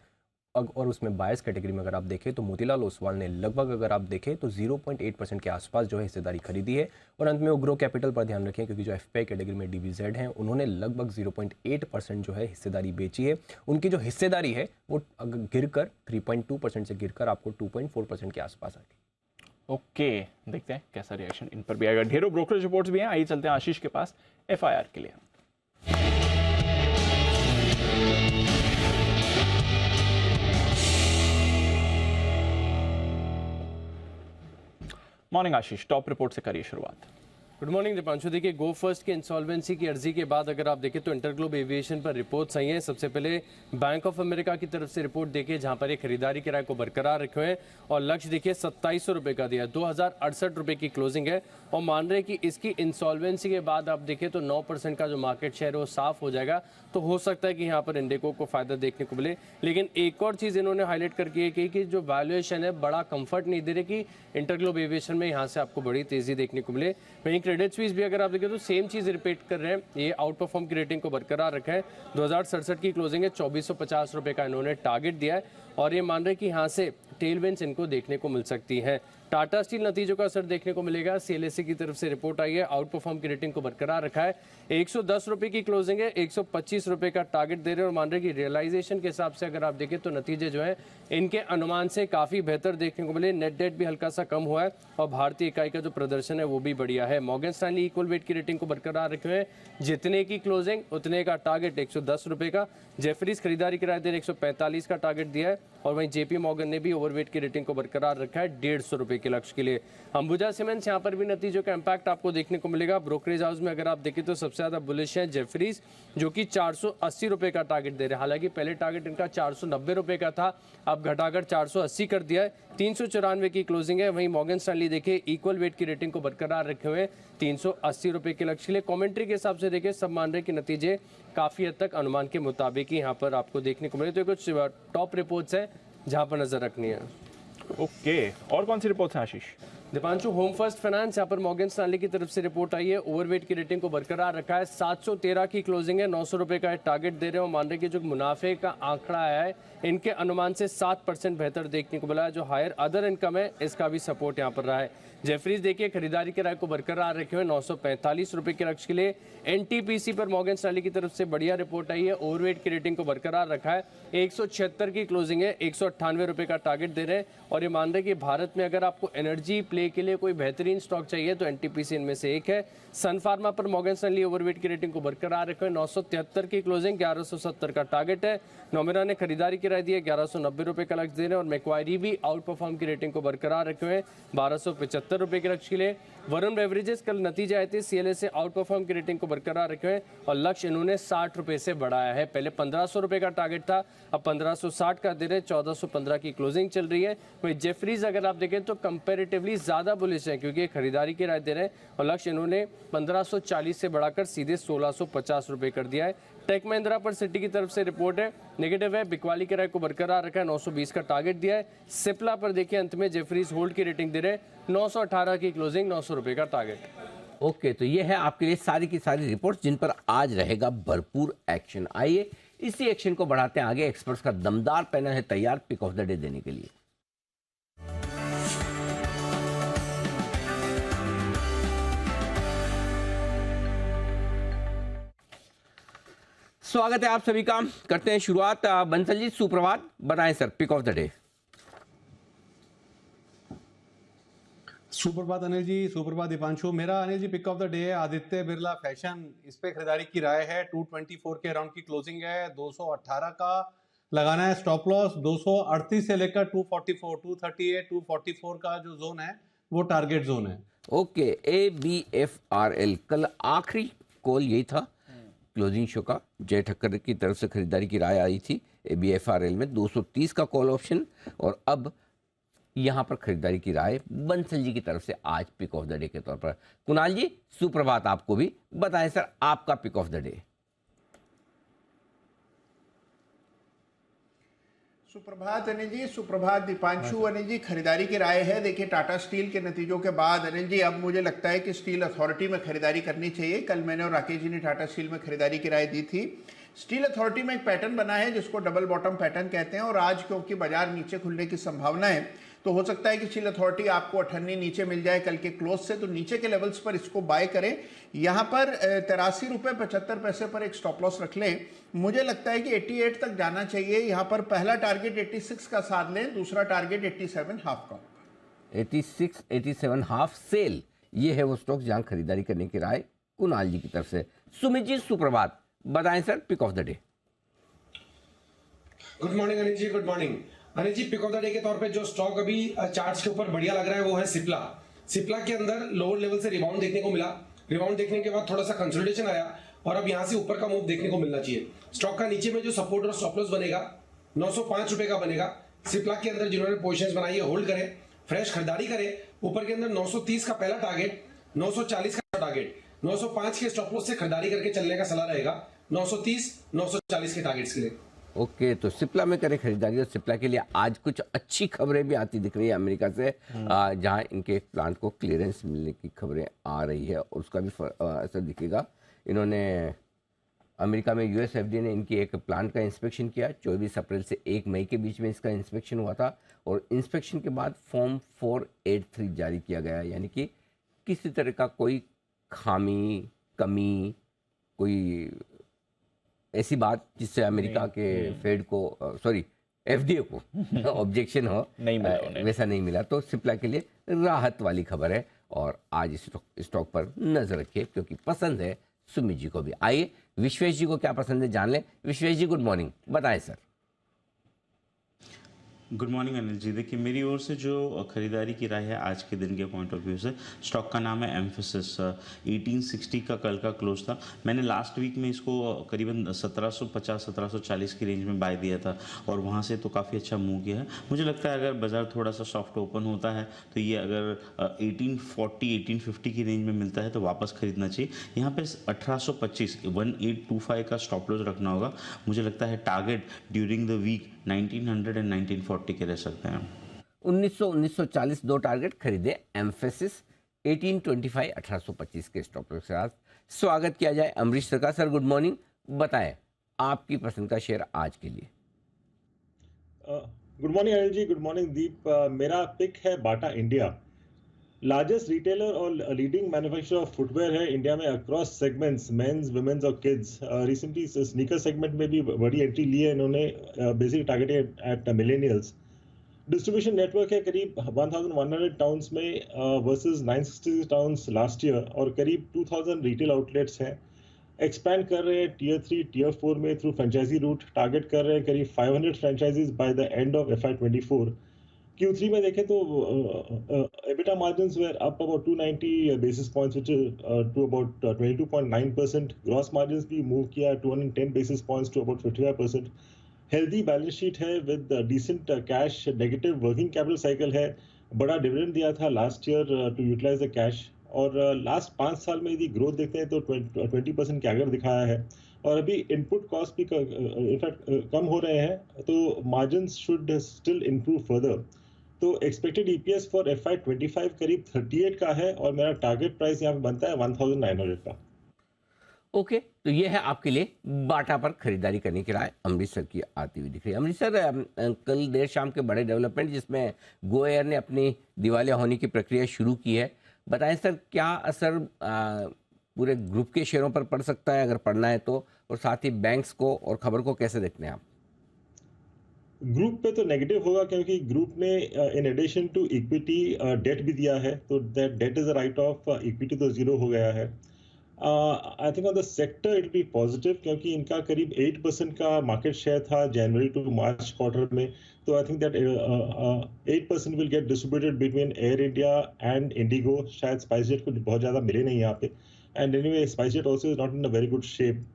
और उसमें बायर्स कैटेगरी में अगर आप देखें तो मोतीलाल ओसवाल ने लगभग अगर आप देखें तो 0.8% के आसपास जो है हिस्सेदारी खरीदी है। और अंत में उग्रो कैपिटल पर ध्यान रखें क्योंकि जो FPI कैटेगरी में DBZ हैं उन्होंने लगभग 0.8% जो है हिस्सेदारी बेची है। उनकी जो हिस्सेदारी है वो गिरकर 3.2% से गिरकर आपको 2.4% के आसपास आ गई। ओके, देखते हैं कैसा रिएक्शन इन पर भी आएगा। ढेरों ब्रोकरेज रिपोर्ट्स भी हैं, आइए चलते हैं आशीष के पास FIR के लिए। मॉर्निंग आशीष, टॉप रिपोर्ट से करिए शुरुआत। Good morning Deepanshu. देखिए, गो फर्स्ट के इंसॉल्वेंसी की अर्जी के बाद अगर आप देखें तो इंटरग्लोब एविएशन पर रिपोर्ट्स आई हैं। सबसे पहले बैंक ऑफ अमेरिका की तरफ से रिपोर्ट देखिए जहां पर ये खरीदारी किराए को बरकरार रखे हुए हैं और लक्ष्य देखिए 2700 रुपये का दिया, 2068 रुपये की क्लोजिंग है और मान रहे कि इसकी इंसॉल्वेंसी के बाद आप देखें तो 9% का जो मार्केट शेयर है वो साफ हो जाएगा, तो हो सकता है कि यहाँ पर इंडिको को फायदा देखने को मिले। लेकिन एक और चीज़ इन्होंने हाईलाइट करके की कि जो वैल्यूएशन है बड़ा कंफर्ट नहीं दे रही कि इंटरग्लोब एविएशन में यहाँ से आपको बड़ी तेजी देखने को मिले। वहीं क्रेडिट स्विस भी अगर आप देखें तो सेम चीज़ रिपीट कर रहे हैं, ये आउट परफॉर्म की रेटिंग को बरकरार रखा है। 2067 की क्लोजिंग है, 2450 रुपये का इन्होंने टारगेट दिया है और ये मान रहे कि यहाँ से टेलविंड्स इनको देखने को मिल सकती हैं। टाटा स्टील नतीजों का असर देखने को मिलेगा। CLSA की तरफ से रिपोर्ट आई है, आउट परफॉर्म की रेटिंग को बरकरार रखा है। 110 रुपये की क्लोजिंग है, 125 रुपये का टारगेट दे रहे हैं और मान रहे कि रियलाइजेशन के हिसाब से अगर आप देखें तो नतीजे जो है इनके अनुमान से काफ़ी बेहतर देखने को मिले। नेट डेट भी हल्का सा कम हुआ है और भारतीय इकाई का जो प्रदर्शन है वो भी बढ़िया है। मॉर्गन स्टैनली इक्वल वेट की रेटिंग को बरकरार रखे हुए हैं, जितने की क्लोजिंग उतने का टारगेट 110 रुपये का। जेफरीज खरीदारी किराया दर 145 का टारगेट दिया है और वहीं JP मॉर्गन ने भी ओवरवेट की रेटिंग को बरकरार रखा है 150 रुपये के लक्ष्य के लिए। अंबुजा सीमेंट्स यहाँ पर भी नतीजों का इंपैक्ट आपको देखने को मिलेगा। ब्रोकरेज हाउस में अगर आप देखें तो सबसे ज्यादा बुलिश है जेफरीज जो कि 480 रुपये का टारगेट दे रहे हैं। हालांकि पहले टारगेट इनका 490 रुपये का था, अब घटाकर 480 कर दिया है। 394 की क्लोजिंग है। वहीं मॉर्गन स्टैनली देखिए इक्वल वेट की रेटिंग को बरकरार रखे हुए 380 रुपये के लक्ष्य के लिए। कमेंट्री के हिसाब से देखिए सब मान रहे कि नतीजे काफी हद तक अनुमान के मुताबिक ही यहाँ पर आपको देखने को मिले। तो कुछ टॉप रिपोर्ट्स हैं जहाँ पर नजर रखनी है। ओके, और कौन सी रिपोर्ट्स हैं आशीष? दीपांशु, होम फर्स्ट फाइनेंस यहाँ पर मॉर्गन स्टैनली की तरफ से रिपोर्ट आई है, ओवरवेट की रेटिंग को बरकरार रखा है। 713 की क्लोजिंग है, 900 रुपये का टारगेट दे रहे हो। मान रहे कि जो मुनाफे का आंकड़ा आया है इनके अनुमान से 7% बेहतर देखने को मिला है। जो हायर अदर इनकम है इसका भी सपोर्ट यहाँ पर रहा है। जेफरीज देखिए खरीदारी किराए को बरकरार रखे हुए 945 रुपये के लक्ष्य के लिए। NTPC पर मॉर्गन स्टैनली की तरफ से बढ़िया रिपोर्ट आई है, ओवरवेट की रेटिंग को बरकरार रखा है। 176 की क्लोजिंग है, 198 रुपये का टारगेट दे रहे हैं और ये मान रहे कि भारत में अगर आपको एनर्जी प्ले के लिए कोई बेहतरीन स्टॉक चाहिए तो NTPC इनमें से एक है। सन फार्मा पर मॉर्गन स्टैनली ओवरवेट की रेटिंग को बरकरार रखे हुए 973 की क्लोजिंग, 1170 का टारगेट है। नोमेरा ने खरीदारी किराया दी है, 1190 रुपये का लक्ष्य दे रहे हैं और मैक्वायरी भी आउट परफॉर्म की रेटिंग को बरकरार रखे हुए 1275 रुपये के लक्ष्य के लिए। वरुण बेवरेजेस कल नतीजे आए थे, CLSA आउट परफॉर्म की रेटिंग को बरकरार रखे हुए और लक्ष्य इन्होंने 60 रुपये से बढ़ाया है। पहले 1500 रुपये का टारगेट था, अब 1560 का दे रहे, 1415 की क्लोजिंग चल रही है। वही जेफरीज अगर आप देखें तो कंपेरेटिवली ज़्यादा बुलिश हैं क्योंकि खरीदारी की राय दे रहे हैं और लक्ष्य इन्होंने 1540 से बढ़ाकर सीधे 1650 रुपये कर दिया है। टेक महिंद्रा पर सिटी की तरफ से रिपोर्ट है, नेगेटिव है, बिकवाली की राय को बरकरार रखा है, 920 का टारगेट दिया है। सिप्ला पर देखिए अंत में जेफरीज होल्ड की रेटिंग दे रहे हैं, 918 की क्लोजिंग, 900 रुपये का टारगेट। ओके, तो ये है आपके लिए सारी की सारी रिपोर्ट्स जिन पर आज रहेगा भरपूर एक्शन। आइए इसी एक्शन को बढ़ाते हैं आगे। एक्सपर्ट्स का दमदार पैनल है तैयार पिक ऑफ द डे देने के लिए। स्वागत है आप सभी का। करते हैं शुरुआत। बंसल जी सुप्रभात, बताएं sir pick of the day. सुप्रभात अनिल जी, सुप्रभात दीपांशु। मेरा Anil ji pick of the day है आदित्य बिरला फैशन। इस पे खरीदारी की राय है, 224 के अराउंड की क्लोजिंग है, 218 का लगाना है स्टॉप लॉस, 238 से लेकर 244, 238, 244 का जो जोन है वो टारगेट जोन है। ओके, ABFRL कल आखिरी कॉल यही था क्लोजिंग शो का। जय ठक्कर की तरफ से खरीदारी की राय आई थी ABFRL में 230 का कॉल ऑप्शन, और अब यहां पर खरीदारी की राय बंसल जी की तरफ से आज पिक ऑफ द डे के तौर पर। कुणाल जी सुप्रभात आपको भी, बताएं सर आपका पिक ऑफ द डे। सुप्रभात अनिल जी, सुप्रभात दीपांशु। अनिल जी खरीदारी की राय है, देखिए टाटा स्टील के नतीजों के बाद अनिल जी अब मुझे लगता है कि स्टील अथॉरिटी में खरीदारी करनी चाहिए। कल मैंने और राकेश जी ने टाटा स्टील में खरीदारी की राय दी थी। स्टील अथॉरिटी में एक पैटर्न बना है जिसको डबल बॉटम पैटर्न कहते हैं, और आज क्योंकि बाजार नीचे खुलने की संभावना है तो हो सकता है कि स्टील अथॉरिटी आपको 98 नीचे मिल जाए कल के क्लोज से, तो नीचे के लेवल्स पर इसको बाय करें। यहाँ पर 83 रुपये 75 पैसे पर एक स्टॉप लॉस रख लें। मुझे लगता है कि 88 तक जाना चाहिए। यहाँ पर पहला टारगेट 86 का साथ लें, दूसरा टारगेट 87 हाफ का। 86, 87 हाफ सेल, ये है वो स्टॉक जहां खरीदारी करने की राय कुणाल जी की तरफ से। सुमित जी सुप्रभात, बताएं sir pick of the day. Good morning Anil ji, good morning Anil ji. Pick of the day के तौर पे जो स्टॉक अभी चार्ट्स के ऊपर बढ़िया लग रहा है वो है सिप्ला। सिप्ला के अंदर लोअर लेवल से रिबाउंड देखने को मिला, रिबाउंड देखने के बाद थोड़ा सा कंसोलिडेशन आया और अब यहां से ऊपर का मूव देखने को मिलना चाहिए। स्टॉक का नीचे में जो सपोर्ट और स्टॉप लॉस बनेगा 905 रुपए का बनेगा। सिप्ला के अंदर जिन्होंने पोजीशंस बनाई है होल्ड करें, फ्रेश खरीदारी करें। ऊपर के अंदर 930 का पहला टारगेट, 940 का टारगेट, 905 के स्टॉप लॉस से खरीदारी करके चलने का सलाह रहेगा, 930, 940 के टारगेट्स के लिए। ओके, तो सिप्ला में करें खरीदारी। और सिप्ला के लिए आज कुछ अच्छी खबरें भी आती दिख रही है अमेरिका से, जहां इनके प्लांट को क्लियरेंस मिलने की खबरें आ रही है और उसका भी असर दिखेगा। इन्होंने अमेरिका में US FDA ने इनकी एक प्लांट का इंस्पेक्शन किया। 24 अप्रैल से 1 मई के बीच में इसका इंस्पेक्शन हुआ था और इंस्पेक्शन के बाद फॉर्म 483 जारी किया गया, यानी कि किसी तरह का कोई खामी, कमी, कोई ऐसी बात जिससे अमेरिका के फेड को FDA को ऑब्जेक्शन हो, नहीं मिला उन्हें। वैसा नहीं मिला। तो सिप्ला के लिए राहत वाली खबर है और आज इस स्टॉक पर नजर रखिए क्योंकि पसंद है सुमित जी को भी। आइए विश्वेश जी को क्या पसंद है जान लें। विश्वेश जी गुड मॉर्निंग, बताएं सर। गुड मॉर्निंग अनिल जी। देखिए मेरी ओर से जो खरीदारी की राय है आज के दिन के पॉइंट ऑफ व्यू से, स्टॉक का नाम है एम्फेसिस। 1860 का कल का क्लोज था। मैंने लास्ट वीक में इसको करीबन 1750-1740 की रेंज में बाय दिया था और वहाँ से तो काफ़ी अच्छा मूव किया है। मुझे लगता है अगर बाज़ार थोड़ा सा सॉफ्ट ओपन होता है तो ये अगर 1840-1850 की रेंज में मिलता है तो वापस खरीदना चाहिए। यहाँ पे 1825 1825 का स्टॉप लॉस रखना होगा। मुझे लगता है target during the week 1900 and 1940 के रह सकते हैं। 1940 दो टारगेट खरीदे एम्फेसिस 1825 1825 के स्टॉप लॉस के साथ। स्वागत किया जाए अमरीश सर का। सर गुड मॉर्निंग, बताएं आपकी पसंद का शेयर आज के लिए। Good morning Anil ji, good morning Deep. मेरा पिक है बाटा इंडिया। लार्जेस्ट रिटेलर और लीडिंग मैन्युफैक्चरर ऑफ फुटवेयर है इंडिया में अक्रॉस सेगमेंट्स, मेंस, वुमेन्स और किड्स। रिसेंटली स्नीकर सेगमेंट में भी बड़ी एंट्री ली है इन्होंने, basic target at millennials. Distribution network है करीब 1100 टाउन्स में वर्सेस 960 टाउन्स लास्ट ईयर, और करीब 2000 रिटेल आउटलेट्स हैं। एक्सपैंड कर रहे हैं टियर 3 टियर 4 में थ्रू फ्रेंचाइजी रूट। टारगेट कर रहे हैं करीब 500 franchises by the end of FY24। Q3 में देखें तो EBITDA margins were up about 290 basis points, which is to about 22.9%. Gross margins भी move किया 210 basis points to about 55%. Healthy balance sheet है with decent cash, negative working capital cycle है, बड़ा dividend दिया था last year to utilise the cash, और last 5 साल में यदि ग्रोथ देखते हैं तो 20% कैगर दिखाया है, और अभी इनपुट कॉस्ट भी इनफैक्ट कम हो रहे हैं, तो margins should still improve further. तो एक्सपेक्टेड ईपीएस फॉर FY25 करीब 38 का है, और मेरा टारगेट प्राइस यहाँ पे बनता है 1900 का। ओके, तो ये है आपके लिए बाटा पर खरीदारी करने की राय अमृतसर की आती हुई दिख रही है। अमृतसर, कल देर शाम के बड़े डेवलपमेंट जिसमें गो एयर ने अपनी दिवालिया होने की प्रक्रिया शुरू की है, बताएं सर क्या असर पूरे ग्रुप के शेयरों पर पड़ सकता है अगर पड़ना है तो, और साथ ही बैंक्स को और खबर को कैसे देखते हैं आप? ग्रुप पे तो नेगेटिव होगा, क्योंकि ग्रुप ने in addition to equity debt भी दिया है, तो that debt is a write off, equity तो जीरो हो गया है। I think on the sector it be positive, क्योंकि इनका करीब 8% का मार्केट शेयर था जनवरी टू मार्च क्वार्टर में, तो I think that 8% will get distributed between air India and Indigo. शायद स्पाइसजेट को बहुत ज़्यादा मिले नहीं यहाँ पे, and anyway SpiceJet also is not in a very good shape.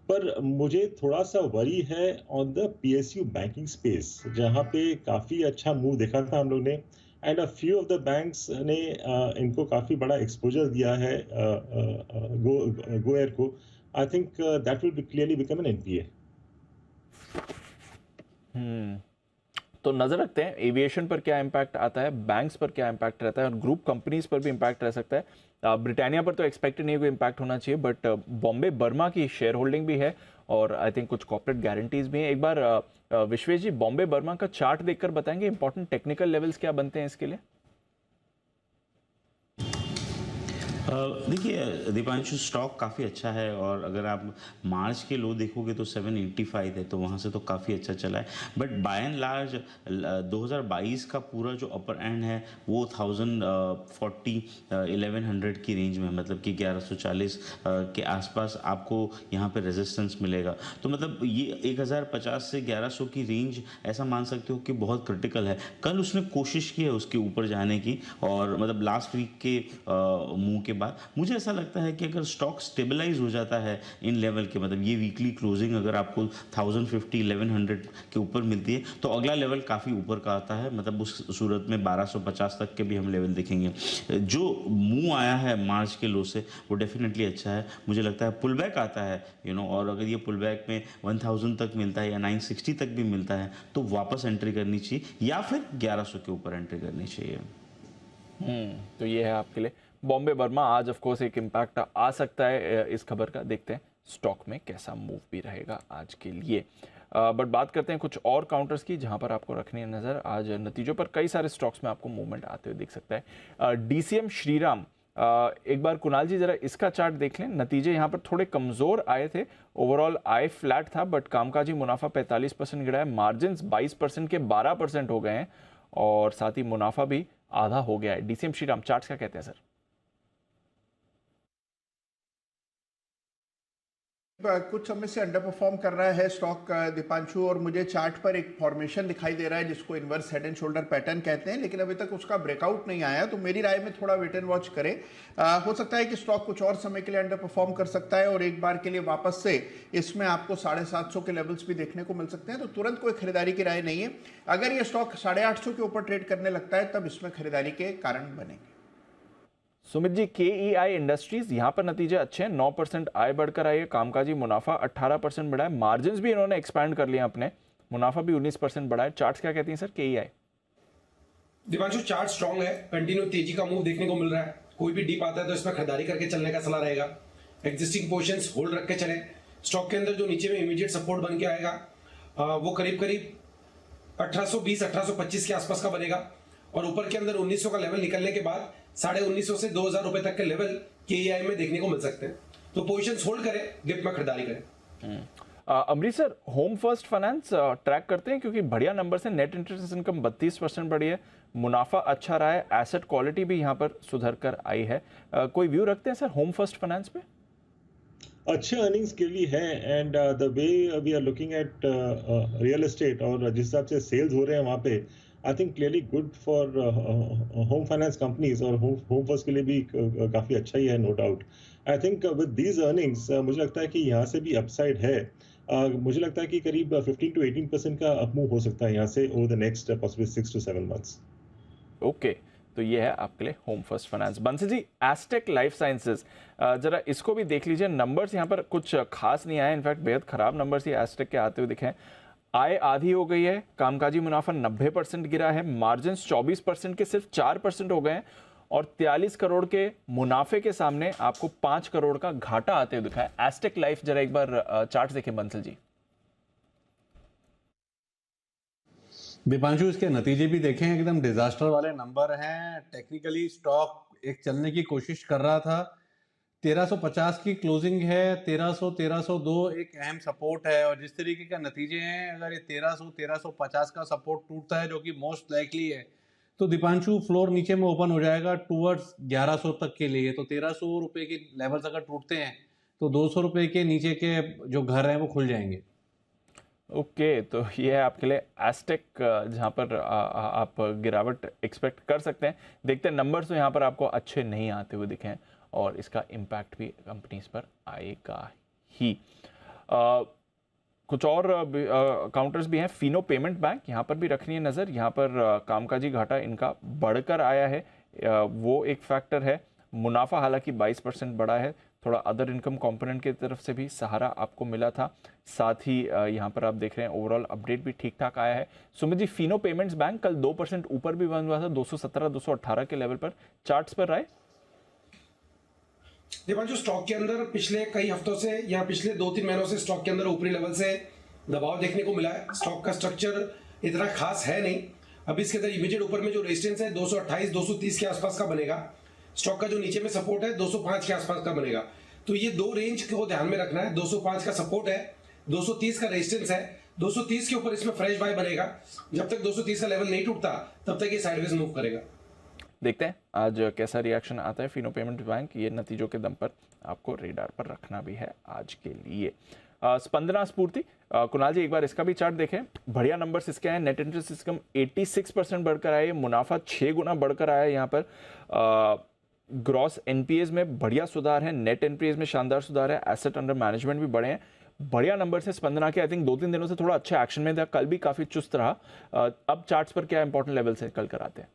पर मुझे थोड़ा सा वरी है on the PSU banking space, जहाँ पे काफ़ी अच्छा मूव देखा था हम लोग ने, and a few of the banks ने इनको काफ़ी बड़ा एक्सपोजर दिया है गो एयर को। I think that will clearly become an NPA। तो नजर रखते हैं एविएशन पर क्या इम्पैक्ट आता है, बैंक्स पर क्या इम्पैक्ट रहता है, और ग्रुप कंपनीज पर भी इम्पैक्ट रह सकता है। ब्रिटानिया पर तो एक्सपेक्टेड नहीं कोई इम्पैक्ट होना चाहिए, बट बॉम्बे बर्मा की शेयर होल्डिंग भी है, और आई थिंक कुछ कॉर्पोरेट गारंटीज भी हैं। एक बार विश्वेश जी, बॉम्बे बर्मा का चार्ट देखकर बताएंगे इंपॉर्टेंट टेक्निकल लेवल्स क्या बनते हैं इसके लिए? देखिए दीपांशु, स्टॉक काफ़ी अच्छा है, और अगर आप मार्च के लो देखोगे तो 785 है, तो वहाँ से तो काफ़ी अच्छा चला है। बट बाय एंड लार्ज 2022 का पूरा जो अपर एंड है वो 1100 की रेंज में, मतलब कि 1140 के आसपास आपको यहाँ पे रेजिस्टेंस मिलेगा। तो मतलब ये 1050 से 1100 की रेंज ऐसा मान सकते हो कि बहुत क्रिटिकल है। कल उसने कोशिश की है उसके ऊपर जाने की, और मतलब लास्ट वीक के मूव के बाद मुझे ऐसा लगता है कि अगर स्टॉक स्टेबलाइज हो जाता है इन लेवल के, मतलब ये वीकली क्लोजिंग अगर आपको 1050-1100 के ऊपर मिलती है, तो अगला लेवल काफ़ी ऊपर का आता है, मतलब उस सूरत में 1250 तक के भी हम लेवल देखेंगे। जो मूव आया है मार्च के लो से वो डेफिनेटली अच्छा है। मुझे लगता है पुल बैक आता है और अगर ये पुल बैक में 1000 तक मिलता है या 960 तक भी मिलता है तो वापस एंट्री करनी चाहिए, या फिर 1100 के ऊपर एंट्री करनी चाहिए। तो ये है आपके लिए बॉम्बे बर्मा। आज ऑफ कोर्स एक इम्पैक्ट आ सकता है इस खबर का, देखते हैं स्टॉक में कैसा मूव भी रहेगा आज के लिए। बट बात करते हैं कुछ और काउंटर्स की जहां पर आपको रखनी है नज़र। आज नतीजों पर कई सारे स्टॉक्स में आपको मूवमेंट आते हुए दिख सकता है। DCM श्रीराम, एक बार कुणाल जी जरा इसका चार्ट देख लें। नतीजे यहाँ पर थोड़े कमज़ोर आए थे, ओवरऑल आय फ्लैट था, बट कामकाजी मुनाफा 45% गिरा है, मार्जिन 22% के 12% हो गए हैं, और साथ ही मुनाफा भी आधा हो गया है। DCM श्रीराम चार्ट्स क्या कहते हैं सर? कुछ समय से अंडर परफॉर्म कर रहा है स्टॉक दीपांशु, और मुझे चार्ट पर एक फॉर्मेशन दिखाई दे रहा है जिसको inverse head and shoulder pattern कहते हैं, लेकिन अभी तक उसका ब्रेकआउट नहीं आया। तो मेरी राय में थोड़ा वेट एंड वॉच करें। हो सकता है कि स्टॉक कुछ और समय के लिए अंडर परफॉर्म कर सकता है, और एक बार के लिए वापस से इसमें आपको 750 के लेवल्स भी देखने को मिल सकते हैं। तो तुरंत कोई खरीदारी की राय नहीं है। अगर ये स्टॉक 850 के ऊपर ट्रेड करने लगता है तब इसमें खरीदारी के कारण बनेंगे। सुमित जी, KEI इंडस्ट्रीज यहाँ पर नतीजे अच्छे हैं, 9% आय बढ़कर आई है, कामकाजी मुनाफा 18% बढ़ा है, मार्जिन्स भी इन्होंने एक्सपैंड कर लिए अपने, मुनाफा भी 19% बढ़ा है। चार्ट्स क्या कहती हैं sir KEI? Deepanshu, chart strong है, कंटिन्यू तेजी का मूव देखने को मिल रहा है। कोई भी डिप आता है तो इसमें खरीदारी करके चलने का सलाह रहेगा। एग्जिस्टिंग पोजीशंस होल्ड रख के चले। स्टॉक के अंदर जो नीचे में इमीडिएट सपोर्ट बन के आएगा वो करीब 1820-1825 के आसपास का बनेगा, और ऊपर के अंदर 1900 का लेवल निकलने के बाद 1950 से 2000 रुपए तक के लेवल KEI में देखने को मिल सकते हैं। तो पोजीशंस होल्ड करें, डिप में खरीदारी करें। Amritsar home first finance track करते हैं क्योंकि बढ़िया नंबर से, नेट इंटरेस्ट इनकम 32% बढ़ी है, मुनाफा अच्छा रहा है, एसेट क्वालिटी भी यहाँ पर सुधर कर आई है। कोई व्यू रखते हैं सर होम फर्स्ट फाइनेंस पे? अच्छे अर्निंग्स के लिए है, and the way we are looking at real estate और जिस हिसाब से सेल्स हो रहे हैं वहाँ पे, I think clearly good for home finance companies, और होम फर्स्ट के लिए भी काफ़ी अच्छा ही है, no doubt. I think with these earnings मुझे लगता है कि यहाँ से भी अपसाइड है। मुझे लगता है कि करीब 15 to 18% का अपमूव हो सकता है यहाँ से over the next possibly 6 to 7 months। Okay, तो ये है आपके लिए होम फर्स्ट फाइनेंस। बंसी जी, एस्टेक लाइफ साइंसेज, जरा इसको भी देख लीजिए। नंबर्स यहाँ पर कुछ खास नहीं आए, इनफैक्ट बेहद खराब नंबर्स ये एस्टेक के आते हुए दिखे हैं। आय आधी हो गई है, कामकाजी मुनाफा 90% गिरा है, मार्जिन 24% के सिर्फ 4% हो गए हैं और 43 करोड़ के मुनाफे के सामने आपको 5 करोड़ का घाटा आते हुए दिखा है। एस्टेक लाइफ, जरा एक बार चार्ट देखें बंसल जी। दीपांशु, इसके नतीजे भी देखें, एकदम डिजास्टर वाले नंबर हैं। टेक्निकली स्टॉक एक चलने की कोशिश कर रहा था, 1350 की क्लोजिंग है, 1300 1302 एक अहम सपोर्ट है और जिस तरीके का नतीजे हैं, अगर ये 1300 1350 का सपोर्ट टूटता है जो कि मोस्ट लाइकली है, तो दीपांशु फ्लोर नीचे में ओपन हो जाएगा टूवर्ड्स 1100 तक के लिए। तो 1300 रुपए के लेवल्स अगर टूटते हैं तो 200 रुपए के नीचे के जो घर हैं वो खुल जाएंगे। ओके, तो ये है आपके लिए एस्टेक, जहाँ पर आप गिरावट एक्सपेक्ट कर सकते हैं। देखते हैं, नंबर्स तो यहाँ पर आपको अच्छे नहीं आते हुए दिखे हैं और इसका इम्पैक्ट भी कंपनीज पर आएगा ही। कुछ और काउंटर्स भी हैं। फिनो पेमेंट बैंक, यहाँ पर भी रखनी है नज़र। यहाँ पर कामकाजी घाटा इनका बढ़कर आया है, वो एक फैक्टर है। मुनाफा हालांकि 22% बढ़ा है, थोड़ा अदर इनकम कंपोनेंट की तरफ से भी सहारा आपको मिला था। साथ ही यहाँ पर आप देख रहे हैं ओवरऑल अपडेट भी ठीक ठाक आया है। सुमित जी, फिनो पेमेंट्स बैंक कल 2% ऊपर भी बंद हुआ था, 217 218 के लेवल पर। चार्ट्स पर राय? दीपांशु, स्टॉक के अंदर पिछले कई हफ्तों से या पिछले 2-3 महीनों से स्टॉक के अंदर ऊपरी लेवल से दबाव देखने को मिला है। स्टॉक का स्ट्रक्चर इतना खास है नहीं। अब इसके अंदर इमीडिएट ऊपर में जो रेजिस्टेंस है 228 230 के आसपास का बनेगा। स्टॉक का जो नीचे में सपोर्ट है 205 के आसपास का बनेगा। तो ये दो रेंज को ध्यान में रखना है। 205 का सपोर्ट है, 230 का रेजिस्टेंस है। 230 के ऊपर इसमें फ्रेश बाय बनेगा। जब तक 230 का लेवल नहीं टूटता तब तक ये साइडवेज मूव करेगा। देखते हैं आज कैसा रिएक्शन आता है फिनो पेमेंट बैंक। ये नतीजों के दम पर आपको रेडार पर रखना भी है आज के लिए। स्पंदना स्फूर्ति, कुणाल जी एक बार इसका भी चार्ट देखें। बढ़िया नंबर्स इसके हैं। नेट इंटरेस्ट इनकम 86% बढ़कर आया है, मुनाफा 6 गुना बढ़कर आया है। यहाँ पर ग्रॉस एनपीएस में बढ़िया सुधार है, नेट एनपीएस में शानदार सुधार है, एसेट अंडर मैनेजमेंट भी बढ़े हैं। बढ़िया नंबर से स्पंदना के। आई थिंक 2-3 दिनों से थोड़ा अच्छा एक्शन में था, कल भी काफी चुस्त रहा। अब चार्ट्स पर क्या इंपॉर्टेंट लेवल से कल कराते हैं?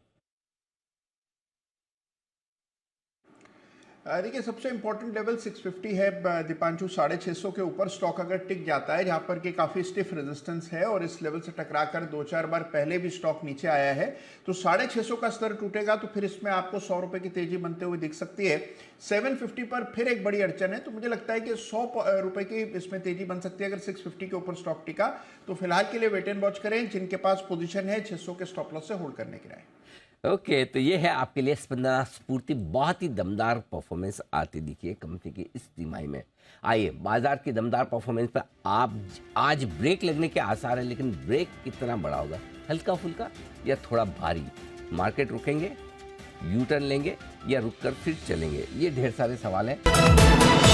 देखिए, सबसे इंपॉर्टेंट लेवल 650 है दीपांशु। 650 के ऊपर स्टॉक अगर टिक जाता है, जहां पर कि काफी स्टिफ रेजिस्टेंस है और इस लेवल से टकराकर 2-4 बार पहले भी स्टॉक नीचे आया है, तो 650 का स्तर टूटेगा तो फिर इसमें आपको 100 रुपए की तेजी बनते हुए दिख सकती है। 750 पर फिर एक बड़ी अड़चन है, तो मुझे लगता है कि 100 रुपए की इसमें तेजी बन सकती है अगर 650 के ऊपर स्टॉक टिका। तो फिलहाल के लिए वेट एंड वॉच करें। जिनके पास पोजीशन है 600 के स्टॉप लॉस से होल्ड करने की राय। ओके, तो ये है आपके लिए स्पंदना स्फूर्ति। बहुत ही दमदार परफॉर्मेंस आती दिखी है कंपनी की इस तिमाही में। आइए, बाजार की दमदार परफॉर्मेंस पर आप आज ब्रेक लगने के आसार है, लेकिन ब्रेक कितना बड़ा होगा? हल्का फुल्का या थोड़ा भारी? मार्केट रुकेंगे, यू टर्न लेंगे या रुककर फिर चलेंगे? ये ढेर सारे सवाल हैं।